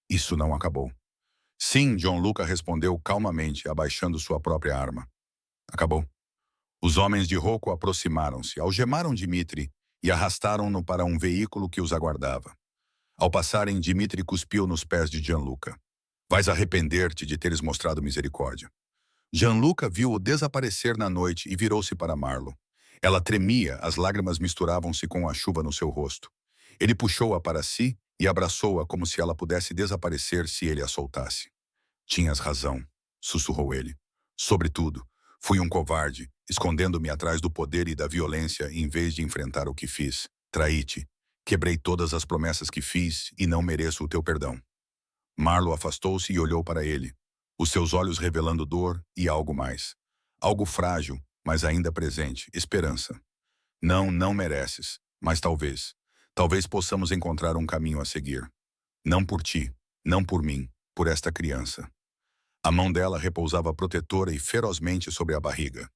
Isso não acabou. Sim, Gianluca respondeu calmamente, abaixando sua própria arma. Acabou. Os homens de Rocco aproximaram-se, algemaram Dmitry e arrastaram-no para um veículo que os aguardava. Ao passarem, Dmitry cuspiu nos pés de Gianluca. Vais arrepender-te de teres mostrado misericórdia. Gianluca viu-o desaparecer na noite e virou-se para Marlo. Ela tremia, as lágrimas misturavam-se com a chuva no seu rosto. Ele puxou-a para si e abraçou-a como se ela pudesse desaparecer se ele a soltasse. Tinhas razão, sussurrou ele. Sobretudo, fui um covarde, escondendo-me atrás do poder e da violência em vez de enfrentar o que fiz. Traí-te. Quebrei todas as promessas que fiz e não mereço o teu perdão. Marlo afastou-se e olhou para ele, os seus olhos revelando dor e algo mais. Algo frágil, mas ainda presente, esperança. Não, não mereces, mas talvez. Talvez possamos encontrar um caminho a seguir. Não por ti, não por mim, por esta criança. A mão dela repousava protetora e ferozmente sobre a barriga.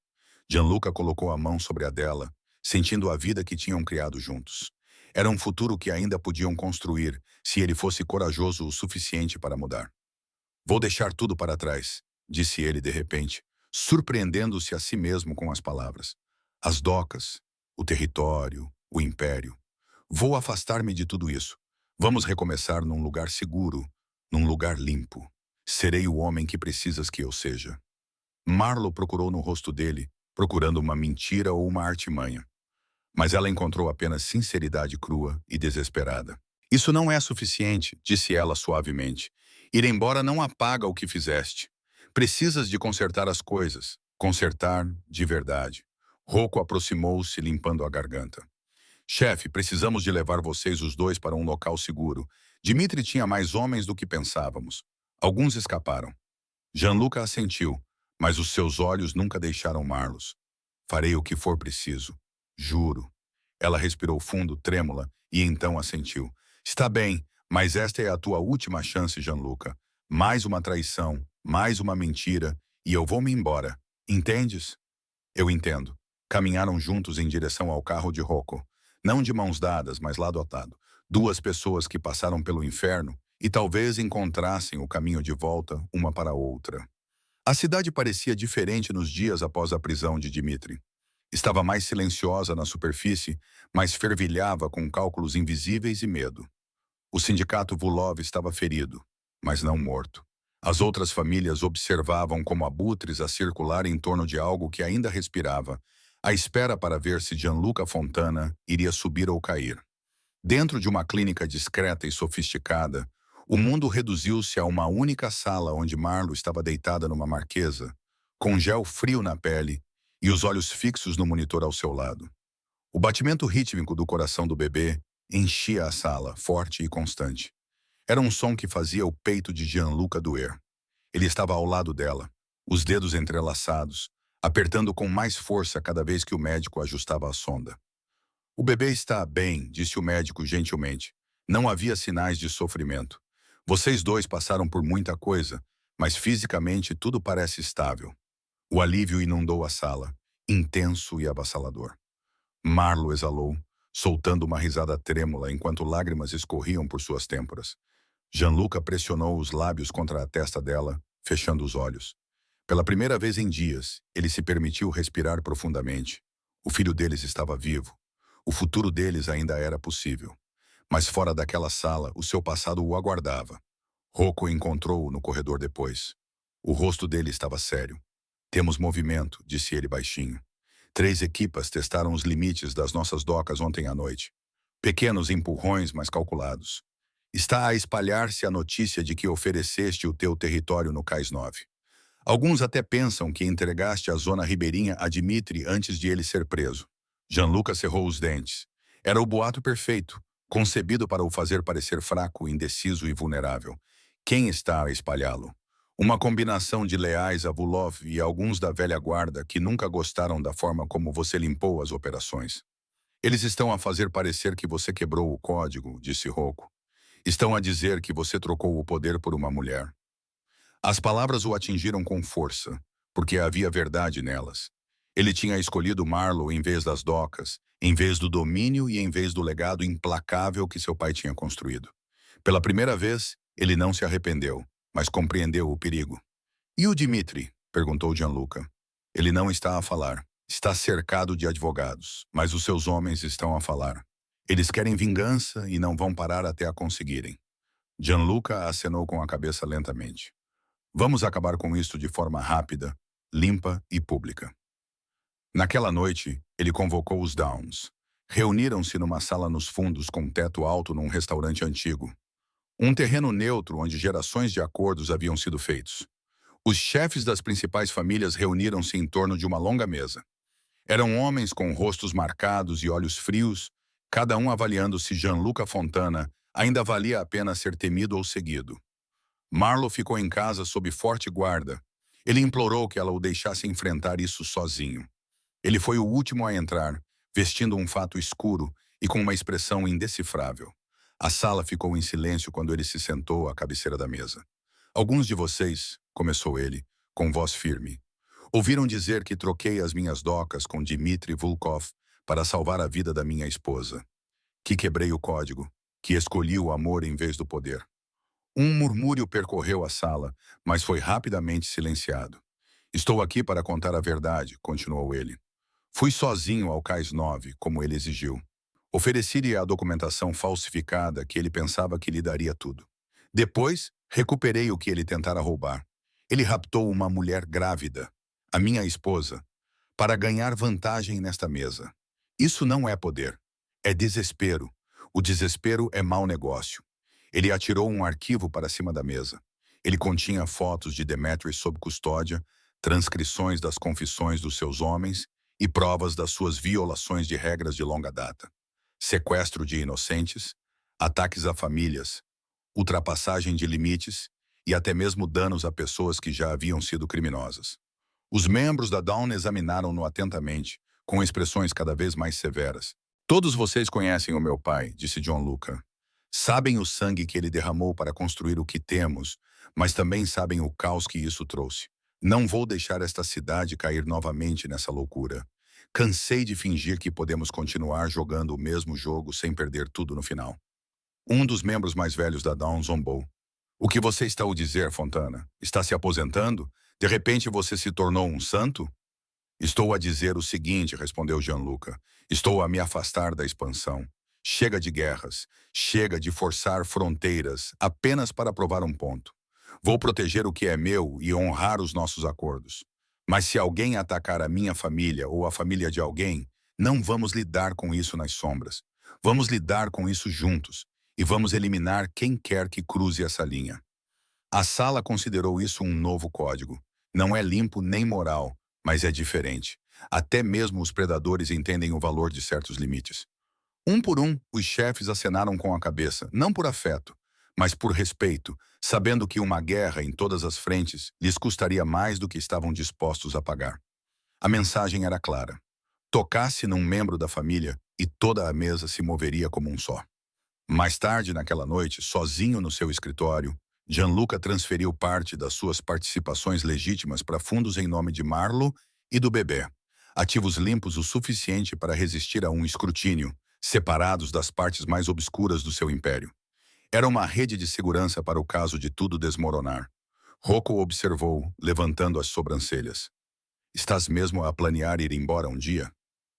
Gianluca colocou a mão sobre a dela, sentindo a vida que tinham criado juntos. Era um futuro que ainda podiam construir, se ele fosse corajoso o suficiente para mudar. Vou deixar tudo para trás, disse ele de repente, surpreendendo-se a si mesmo com as palavras. As docas, o território, o império. Vou afastar-me de tudo isso. Vamos recomeçar num lugar seguro, num lugar limpo. Serei o homem que precisas que eu seja. Marlo procurou no rosto dele, procurando uma mentira ou uma artimanha. Mas ela encontrou apenas sinceridade crua e desesperada. Isso não é suficiente, disse ela suavemente. Ir embora não apaga o que fizeste. Precisas de consertar as coisas. Consertar de verdade. Rocco aproximou-se, limpando a garganta. Chefe, precisamos de levar vocês os dois para um local seguro. Dmitry tinha mais homens do que pensávamos. Alguns escaparam. Gianluca assentiu, mas os seus olhos nunca deixaram Marlos. Farei o que for preciso. Juro. Ela respirou fundo, trêmula, e então assentiu. Está bem, mas esta é a tua última chance, Gianluca. Mais uma traição, mais uma mentira, e eu vou-me embora. Entendes? Eu entendo. Caminharam juntos em direção ao carro de Rocco. Não de mãos dadas, mas lado a lado. Duas pessoas que passaram pelo inferno e talvez encontrassem o caminho de volta uma para a outra. A cidade parecia diferente nos dias após a prisão de Dmitry. Estava mais silenciosa na superfície, mas fervilhava com cálculos invisíveis e medo. O sindicato Vulov estava ferido, mas não morto. As outras famílias observavam como abutres a circular em torno de algo que ainda respirava, à espera para ver se Gianluca Fontana iria subir ou cair. Dentro de uma clínica discreta e sofisticada, o mundo reduziu-se a uma única sala onde Marlo estava deitada numa marquesa, com gel frio na pele e os olhos fixos no monitor ao seu lado. O batimento rítmico do coração do bebê enchia a sala, forte e constante. Era um som que fazia o peito de Gianluca doer. Ele estava ao lado dela, os dedos entrelaçados, apertando com mais força cada vez que o médico ajustava a sonda. O bebê está bem, disse o médico gentilmente. Não havia sinais de sofrimento. Vocês dois passaram por muita coisa, mas fisicamente tudo parece estável. O alívio inundou a sala, intenso e avassalador. Marlo exalou, soltando uma risada trêmula enquanto lágrimas escorriam por suas têmporas. Gianluca pressionou os lábios contra a testa dela, fechando os olhos. Pela primeira vez em dias, ele se permitiu respirar profundamente. O filho deles estava vivo. O futuro deles ainda era possível. Mas fora daquela sala, o seu passado o aguardava. Rocco encontrou-o no corredor depois. O rosto dele estava sério. Temos movimento, disse ele baixinho. 3 equipas testaram os limites das nossas docas ontem à noite. Pequenos empurrões, mas calculados. Está a espalhar-se a notícia de que ofereceste o teu território no Cais 9. Alguns até pensam que entregaste a zona ribeirinha a Dimitri antes de ele ser preso. Gianluca cerrou os dentes. Era o boato perfeito, concebido para o fazer parecer fraco, indeciso e vulnerável. Quem está a espalhá-lo? Uma combinação de leais a Vulov e alguns da velha guarda que nunca gostaram da forma como você limpou as operações. Eles estão a fazer parecer que você quebrou o código, disse Rocco. Estão a dizer que você trocou o poder por uma mulher. As palavras o atingiram com força, porque havia verdade nelas. Ele tinha escolhido Marlo em vez das docas, em vez do domínio e em vez do legado implacável que seu pai tinha construído. Pela primeira vez, ele não se arrependeu, mas compreendeu o perigo. E o Dimitri? Perguntou Gianluca. Ele não está a falar. Está cercado de advogados, mas os seus homens estão a falar. Eles querem vingança e não vão parar até a conseguirem. Gianluca acenou com a cabeça lentamente. Vamos acabar com isto de forma rápida, limpa e pública. Naquela noite, ele convocou os Downs. Reuniram-se numa sala nos fundos com teto alto num restaurante antigo. Um terreno neutro onde gerações de acordos haviam sido feitos. Os chefes das principais famílias reuniram-se em torno de uma longa mesa. Eram homens com rostos marcados e olhos frios, cada um avaliando se Gianluca Fontana ainda valia a pena ser temido ou seguido. Marlo ficou em casa sob forte guarda. Ele implorou que ela o deixasse enfrentar isso sozinho. Ele foi o último a entrar, vestindo um fato escuro e com uma expressão indecifrável. A sala ficou em silêncio quando ele se sentou à cabeceira da mesa. Alguns de vocês, começou ele, com voz firme, ouviram dizer que troquei as minhas docas com Dmitri Volkov para salvar a vida da minha esposa. Que quebrei o código, que escolhi o amor em vez do poder. Um murmúrio percorreu a sala, mas foi rapidamente silenciado. Estou aqui para contar a verdade, continuou ele. Fui sozinho ao Cais 9, como ele exigiu. Ofereci-lhe a documentação falsificada que ele pensava que lhe daria tudo. Depois, recuperei o que ele tentara roubar. Ele raptou uma mulher grávida, a minha esposa, para ganhar vantagem nesta mesa. Isso não é poder. É desespero. O desespero é mau negócio. Ele atirou um arquivo para cima da mesa. Ele continha fotos de Demetri sob custódia, transcrições das confissões dos seus homens e provas das suas violações de regras de longa data. Sequestro de inocentes, ataques a famílias, ultrapassagem de limites e até mesmo danos a pessoas que já haviam sido criminosas. Os membros da Dawn examinaram-no atentamente, com expressões cada vez mais severas. Todos vocês conhecem o meu pai, disse Gianluca. Sabem o sangue que ele derramou para construir o que temos, mas também sabem o caos que isso trouxe. Não vou deixar esta cidade cair novamente nessa loucura. Cansei de fingir que podemos continuar jogando o mesmo jogo sem perder tudo no final. Um dos membros mais velhos da Dawn zombou. O que você está a dizer, Fontana? Está se aposentando? De repente você se tornou um santo? Estou a dizer o seguinte, respondeu Gianluca. Estou a me afastar da expansão. Chega de guerras. Chega de forçar fronteiras apenas para provar um ponto. Vou proteger o que é meu e honrar os nossos acordos. Mas se alguém atacar a minha família ou a família de alguém, não vamos lidar com isso nas sombras. Vamos lidar com isso juntos. E vamos eliminar quem quer que cruze essa linha. A sala considerou isso um novo código. Não é limpo nem moral, mas é diferente. Até mesmo os predadores entendem o valor de certos limites. Um por um, os chefes acenaram com a cabeça, não por afeto, mas por respeito, sabendo que uma guerra em todas as frentes lhes custaria mais do que estavam dispostos a pagar. A mensagem era clara. Tocasse num membro da família e toda a mesa se moveria como um só. Mais tarde naquela noite, sozinho no seu escritório, Gianluca transferiu parte das suas participações legítimas para fundos em nome de Marlo e do bebê, ativos limpos o suficiente para resistir a um escrutínio, separados das partes mais obscuras do seu império. Era uma rede de segurança para o caso de tudo desmoronar. Rocco observou, levantando as sobrancelhas. "Estás mesmo a planear ir embora um dia?"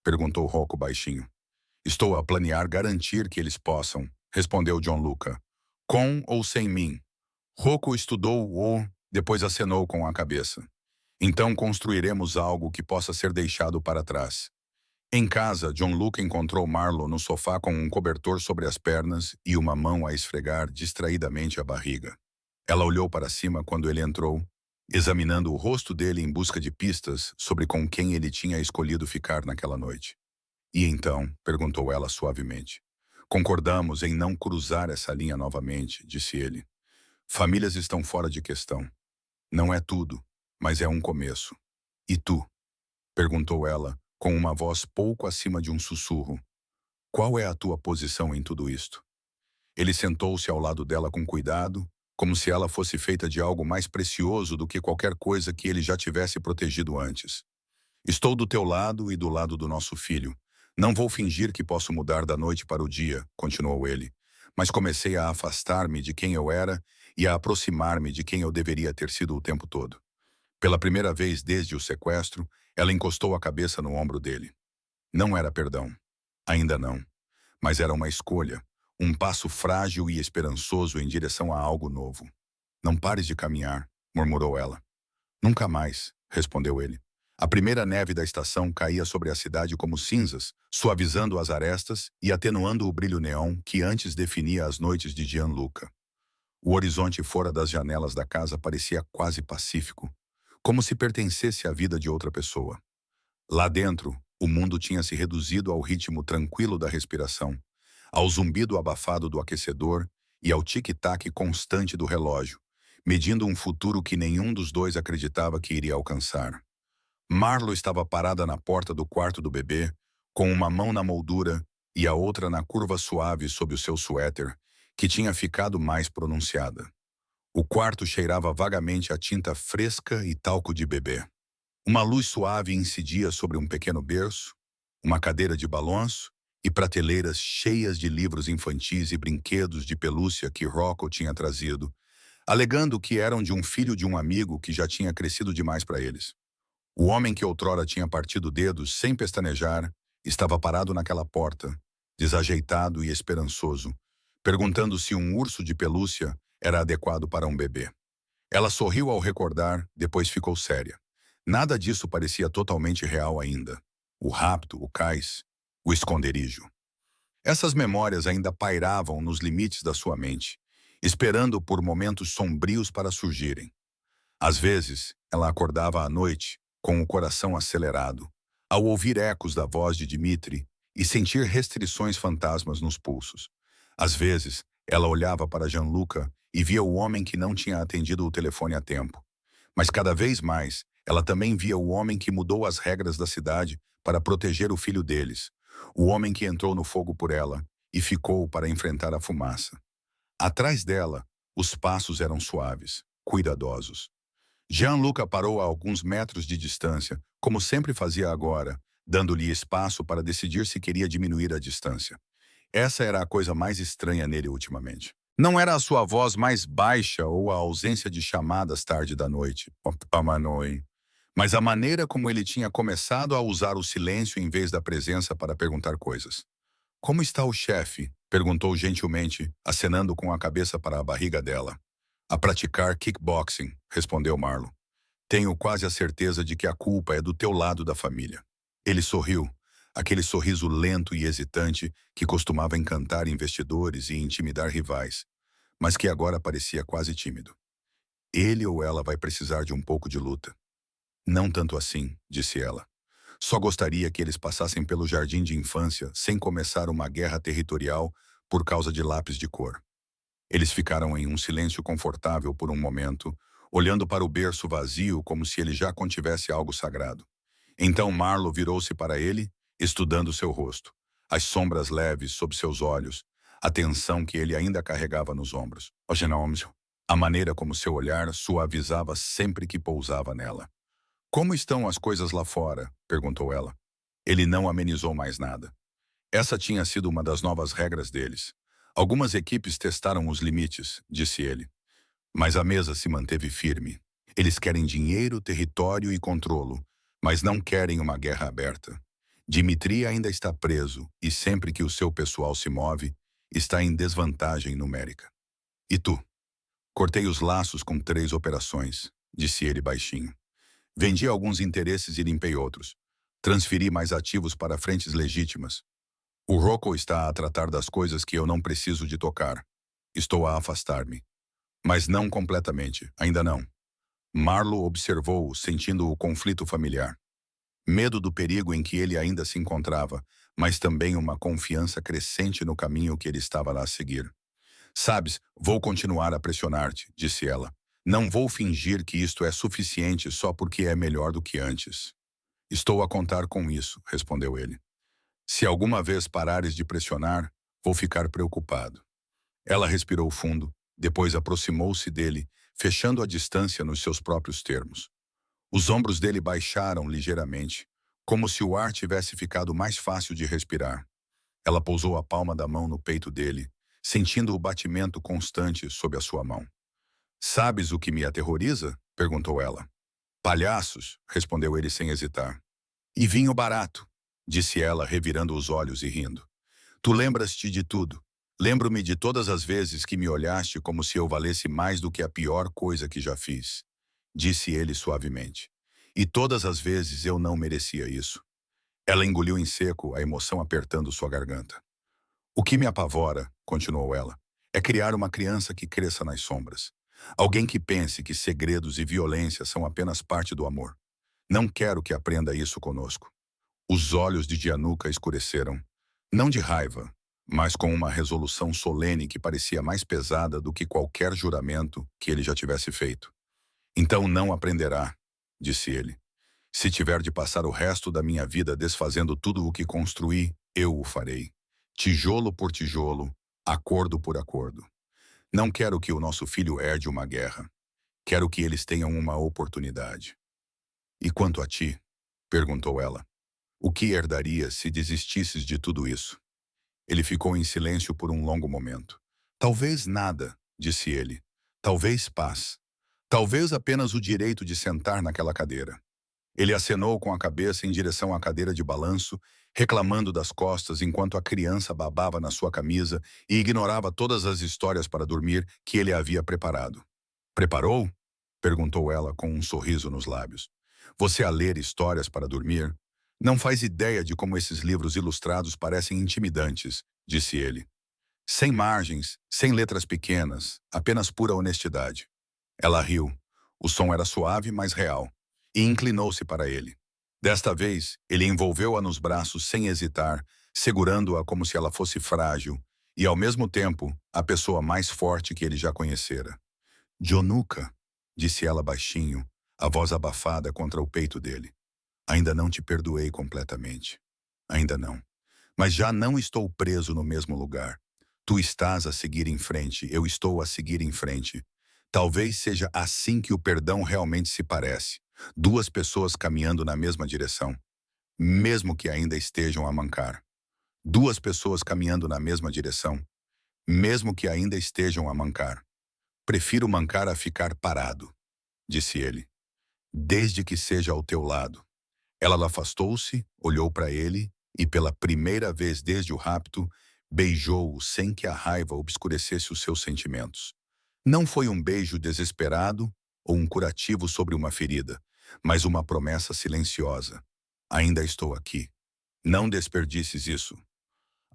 perguntou Rocco baixinho. "Estou a planear garantir que eles possam", respondeu Gianluca. "Com ou sem mim." Rocco estudou-o, depois acenou com a cabeça. "Então construiremos algo que possa ser deixado para trás." Em casa, Gianluca encontrou Marlo no sofá com um cobertor sobre as pernas e uma mão a esfregar distraidamente a barriga. Ela olhou para cima quando ele entrou, examinando o rosto dele em busca de pistas sobre com quem ele tinha escolhido ficar naquela noite. "E então?" perguntou ela suavemente. "Concordamos em não cruzar essa linha novamente", disse ele. "Famílias estão fora de questão. Não é tudo, mas é um começo." "E tu?" perguntou ela, com uma voz pouco acima de um sussurro. "Qual é a tua posição em tudo isto?" Ele sentou-se ao lado dela com cuidado, como se ela fosse feita de algo mais precioso do que qualquer coisa que ele já tivesse protegido antes. "Estou do teu lado e do lado do nosso filho. Não vou fingir que posso mudar da noite para o dia", continuou ele. "Mas comecei a afastar-me de quem eu era e a aproximar-me de quem eu deveria ter sido o tempo todo." Pela primeira vez desde o sequestro, ela encostou a cabeça no ombro dele. Não era perdão. Ainda não. Mas era uma escolha, um passo frágil e esperançoso em direção a algo novo. "Não pares de caminhar", murmurou ela. "Nunca mais", respondeu ele. A primeira neve da estação caía sobre a cidade como cinzas, suavizando as arestas e atenuando o brilho neon que antes definia as noites de Gianluca. O horizonte fora das janelas da casa parecia quase pacífico, como se pertencesse à vida de outra pessoa. Lá dentro, o mundo tinha se reduzido ao ritmo tranquilo da respiração, ao zumbido abafado do aquecedor e ao tic-tac constante do relógio, medindo um futuro que nenhum dos dois acreditava que iria alcançar. Marlo estava parada na porta do quarto do bebê, com uma mão na moldura e a outra na curva suave sob o seu suéter, que tinha ficado mais pronunciada. O quarto cheirava vagamente a tinta fresca e talco de bebê. Uma luz suave incidia sobre um pequeno berço, uma cadeira de balanço e prateleiras cheias de livros infantis e brinquedos de pelúcia que Rocco tinha trazido, alegando que eram de um filho de um amigo que já tinha crescido demais para eles. O homem que outrora tinha partido dedos sem pestanejar estava parado naquela porta, desajeitado e esperançoso, perguntando se um urso de pelúcia era adequado para um bebê. Ela sorriu ao recordar, depois ficou séria. Nada disso parecia totalmente real ainda. O rapto, o cais, o esconderijo. Essas memórias ainda pairavam nos limites da sua mente, esperando por momentos sombrios para surgirem. Às vezes, ela acordava à noite, com o coração acelerado, ao ouvir ecos da voz de Dmitri e sentir restrições fantasmas nos pulsos. Às vezes, ela olhava para Gianluca e via o homem que não tinha atendido o telefone a tempo. Mas cada vez mais, ela também via o homem que mudou as regras da cidade para proteger o filho deles, o homem que entrou no fogo por ela e ficou para enfrentar a fumaça. Atrás dela, os passos eram suaves, cuidadosos. Gianluca parou a alguns metros de distância, como sempre fazia agora, dando-lhe espaço para decidir se queria diminuir a distância. Essa era a coisa mais estranha nele ultimamente. Não era a sua voz mais baixa ou a ausência de chamadas tarde da noite, pamanoi, mas a maneira como ele tinha começado a usar o silêncio em vez da presença para perguntar coisas. "Como está o chefe?" perguntou gentilmente, acenando com a cabeça para a barriga dela. "A praticar kickboxing", respondeu Marlo. Tenho quase a certeza de que a culpa é do teu lado da família. Ele sorriu, aquele sorriso lento e hesitante que costumava encantar investidores e intimidar rivais, mas que agora parecia quase tímido. Ele ou ela vai precisar de um pouco de luta. Não tanto assim, disse ela. Só gostaria que eles passassem pelo jardim de infância sem começar uma guerra territorial por causa de lápis de cor. Eles ficaram em um silêncio confortável por um momento, olhando para o berço vazio como se ele já contivesse algo sagrado. Então Marlo virou-se para ele, estudando seu rosto, as sombras leves sob seus olhos, a tensão que ele ainda carregava nos ombros. A maneira como seu olhar suavizava sempre que pousava nela. Como estão as coisas lá fora? Perguntou ela. Ele não amenizou mais nada. Essa tinha sido uma das novas regras deles. Algumas equipes testaram os limites, disse ele. Mas a mesa se manteve firme. Eles querem dinheiro, território e controlo, mas não querem uma guerra aberta. Dimitri ainda está preso e sempre que o seu pessoal se move, está em desvantagem numérica. E tu? Cortei os laços com 3 operações, disse ele baixinho. Vendi alguns interesses e limpei outros. Transferi mais ativos para frentes legítimas. O Rocco está a tratar das coisas que eu não preciso de tocar. Estou a afastar-me. Mas não completamente, ainda não. Marlo observou-o, sentindo o conflito familiar. Medo do perigo em que ele ainda se encontrava, mas também uma confiança crescente no caminho que ele estava lá a seguir. Sabes, vou continuar a pressionar-te, disse ela. Não vou fingir que isto é suficiente só porque é melhor do que antes. Estou a contar com isso, respondeu ele. Se alguma vez parares de pressionar, vou ficar preocupado. Ela respirou fundo, depois aproximou-se dele, fechando a distância nos seus próprios termos. Os ombros dele baixaram ligeiramente, como se o ar tivesse ficado mais fácil de respirar. Ela pousou a palma da mão no peito dele, sentindo o batimento constante sob a sua mão. Sabes o que me aterroriza? Perguntou ela. Palhaços, respondeu ele sem hesitar. E vinho barato, disse ela, revirando os olhos e rindo. Tu lembras-te de tudo. Lembro-me de todas as vezes que me olhaste como se eu valesse mais do que a pior coisa que já fiz, disse ele suavemente. E todas as vezes eu não merecia isso. Ela engoliu em seco, a emoção apertando sua garganta. O que me apavora, continuou ela, é criar uma criança que cresça nas sombras. Alguém que pense que segredos e violência são apenas parte do amor. Não quero que aprenda isso conosco. Os olhos de Gianluca escureceram, não de raiva, mas com uma resolução solene que parecia mais pesada do que qualquer juramento que ele já tivesse feito. Então não aprenderá, disse ele. Se tiver de passar o resto da minha vida desfazendo tudo o que construí, eu o farei. Tijolo por tijolo, acordo por acordo. Não quero que o nosso filho herde uma guerra. Quero que eles tenham uma oportunidade. E quanto a ti? Perguntou ela. O que herdarias se desistisses de tudo isso? Ele ficou em silêncio por um longo momento. Talvez nada, disse ele. Talvez paz. Talvez apenas o direito de sentar naquela cadeira. Ele acenou com a cabeça em direção à cadeira de balanço, reclamando das costas enquanto a criança babava na sua camisa e ignorava todas as histórias para dormir que ele havia preparado. Preparou? Perguntou ela com um sorriso nos lábios. Você a ler histórias para dormir? Não faz ideia de como esses livros ilustrados parecem intimidantes, disse ele. Sem margens, sem letras pequenas, apenas pura honestidade. Ela riu. O som era suave, mas real. E inclinou-se para ele. Desta vez, ele envolveu-a nos braços sem hesitar, segurando-a como se ela fosse frágil, e ao mesmo tempo, a pessoa mais forte que ele já conhecera. Gianluca, disse ela baixinho, a voz abafada contra o peito dele. Ainda não te perdoei completamente. Ainda não. Mas já não estou preso no mesmo lugar. Tu estás a seguir em frente, eu estou a seguir em frente. Talvez seja assim que o perdão realmente se parece. 2 pessoas caminhando na mesma direção, mesmo que ainda estejam a mancar. 2 pessoas caminhando na mesma direção, mesmo que ainda estejam a mancar. Prefiro mancar a ficar parado, disse ele, desde que seja ao teu lado. Ela afastou-se, olhou para ele e, pela primeira vez desde o rapto, beijou-o sem que a raiva obscurecesse os seus sentimentos. Não foi um beijo desesperado ou um curativo sobre uma ferida, mas uma promessa silenciosa. Ainda estou aqui. Não desperdices isso.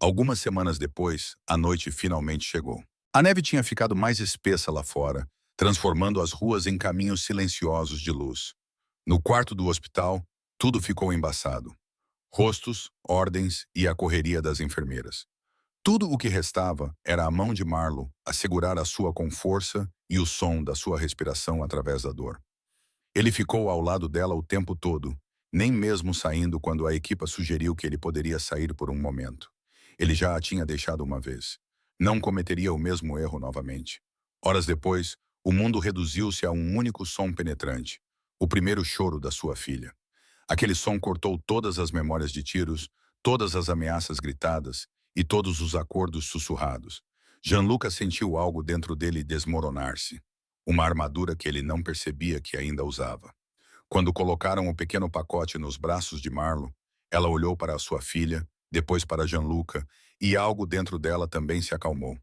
Algumas semanas depois, a noite finalmente chegou. A neve tinha ficado mais espessa lá fora, transformando as ruas em caminhos silenciosos de luz. No quarto do hospital, tudo ficou embaçado. Rostos, ordens e a correria das enfermeiras. Tudo o que restava era a mão de Marlo a segurar a sua com força e o som da sua respiração através da dor. Ele ficou ao lado dela o tempo todo, nem mesmo saindo quando a equipa sugeriu que ele poderia sair por um momento. Ele já a tinha deixado uma vez. Não cometeria o mesmo erro novamente. Horas depois, o mundo reduziu-se a um único som penetrante, o primeiro choro da sua filha. Aquele som cortou todas as memórias de tiros, todas as ameaças gritadas e todos os acordos sussurrados. Gianluca sentiu algo dentro dele desmoronar-se. Uma armadura que ele não percebia que ainda usava. Quando colocaram o pequeno pacote nos braços de Marlo, ela olhou para a sua filha, depois para Gianluca, e algo dentro dela também se acalmou.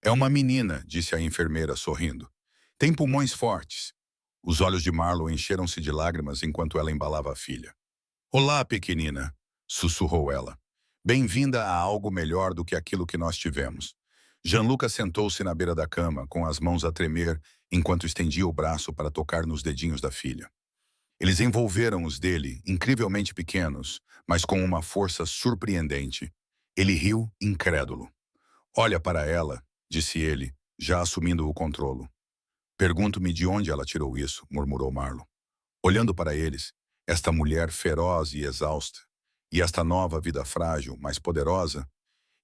É uma menina, disse a enfermeira, sorrindo. Tem pulmões fortes. Os olhos de Marlo encheram-se de lágrimas enquanto ela embalava a filha. Olá, pequenina, sussurrou ela. Bem-vinda a algo melhor do que aquilo que nós tivemos. Gianluca sentou-se na beira da cama, com as mãos a tremer, enquanto estendia o braço para tocar nos dedinhos da filha. Eles envolveram os dele, incrivelmente pequenos, mas com uma força surpreendente. Ele riu, incrédulo. Olha para ela, disse ele, já assumindo o controlo. Pergunto-me de onde ela tirou isso, murmurou Marlo. Olhando para eles, esta mulher feroz e exausta, e esta nova vida frágil, mas poderosa,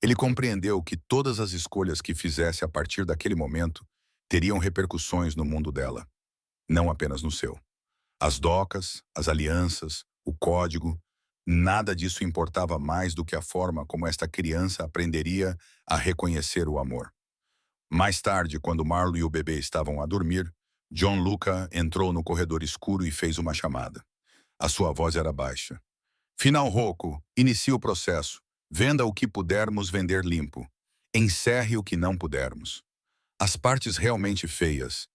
ele compreendeu que todas as escolhas que fizesse a partir daquele momento teriam repercussões no mundo dela, não apenas no seu. As docas, as alianças, o código, nada disso importava mais do que a forma como esta criança aprenderia a reconhecer o amor. Mais tarde, quando Marlo e o bebê estavam a dormir, Gianluca entrou no corredor escuro e fez uma chamada. A sua voz era baixa. Final Rocco, inicie o processo. Venda o que pudermos vender limpo. Encerre o que não pudermos. As partes realmente feias.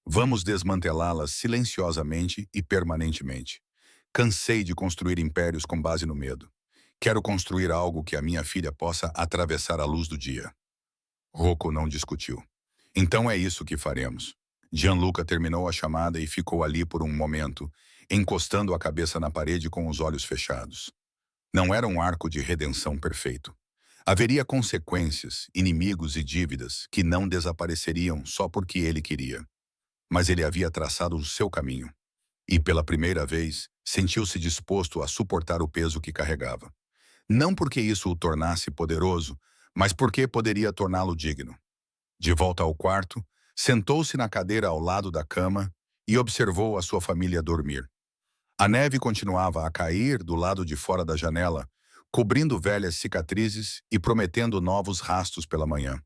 Vamos desmantelá-las silenciosamente e permanentemente. Cansei de construir impérios com base no medo. Quero construir algo que a minha filha possa atravessar a luz do dia. Rocco não discutiu. Então é isso que faremos. Gianluca terminou a chamada e ficou ali por um momento, encostando a cabeça na parede com os olhos fechados. Não era um arco de redenção perfeito. Haveria consequências, inimigos e dívidas que não desapareceriam só porque ele queria. Mas ele havia traçado o seu caminho. E, pela primeira vez, sentiu-se disposto a suportar o peso que carregava. Não porque isso o tornasse poderoso, mas porque poderia torná-lo digno. De volta ao quarto, sentou-se na cadeira ao lado da cama e observou a sua família dormir. A neve continuava a cair do lado de fora da janela, cobrindo velhas cicatrizes e prometendo novos rastros pela manhã.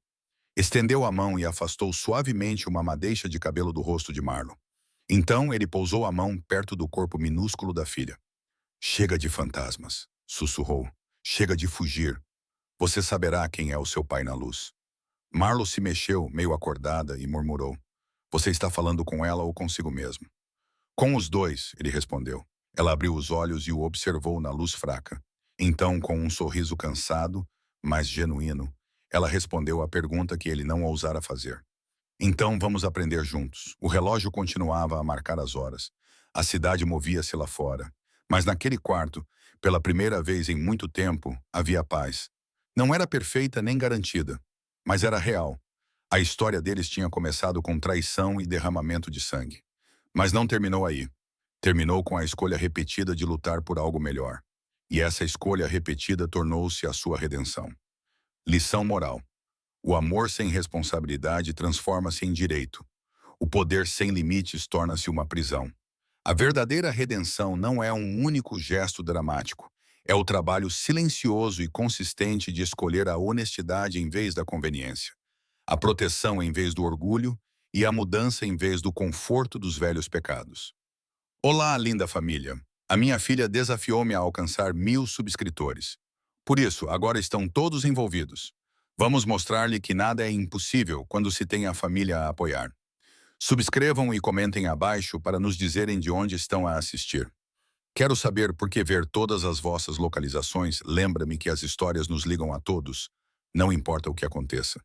Estendeu a mão e afastou suavemente uma madeixa de cabelo do rosto de Marlo. Então ele pousou a mão perto do corpo minúsculo da filha. Chega de fantasmas, sussurrou. Chega de fugir. Você saberá quem é o seu pai na luz. Marlo se mexeu, meio acordada, e murmurou. Você está falando com ela ou consigo mesmo? Com os dois, ele respondeu. Ela abriu os olhos e o observou na luz fraca. Então, com um sorriso cansado, mas genuíno, ela respondeu à pergunta que ele não ousara fazer. Então vamos aprender juntos. O relógio continuava a marcar as horas. A cidade movia-se lá fora. Mas naquele quarto, pela primeira vez em muito tempo, havia paz. Não era perfeita nem garantida, mas era real. A história deles tinha começado com traição e derramamento de sangue. Mas não terminou aí. Terminou com a escolha repetida de lutar por algo melhor. E essa escolha repetida tornou-se a sua redenção. Lição moral. O amor sem responsabilidade transforma-se em direito. O poder sem limites torna-se uma prisão. A verdadeira redenção não é um único gesto dramático. É o trabalho silencioso e consistente de escolher a honestidade em vez da conveniência, a proteção em vez do orgulho e a mudança em vez do conforto dos velhos pecados. Olá, linda família. A minha filha desafiou-me a alcançar 1000 subscritores. Por isso, agora estão todos envolvidos. Vamos mostrar-lhe que nada é impossível quando se tem a família a apoiar. Subscrevam e comentem abaixo para nos dizerem de onde estão a assistir. Quero saber por que ver todas as vossas localizações lembra-me que as histórias nos ligam a todos, não importa o que aconteça.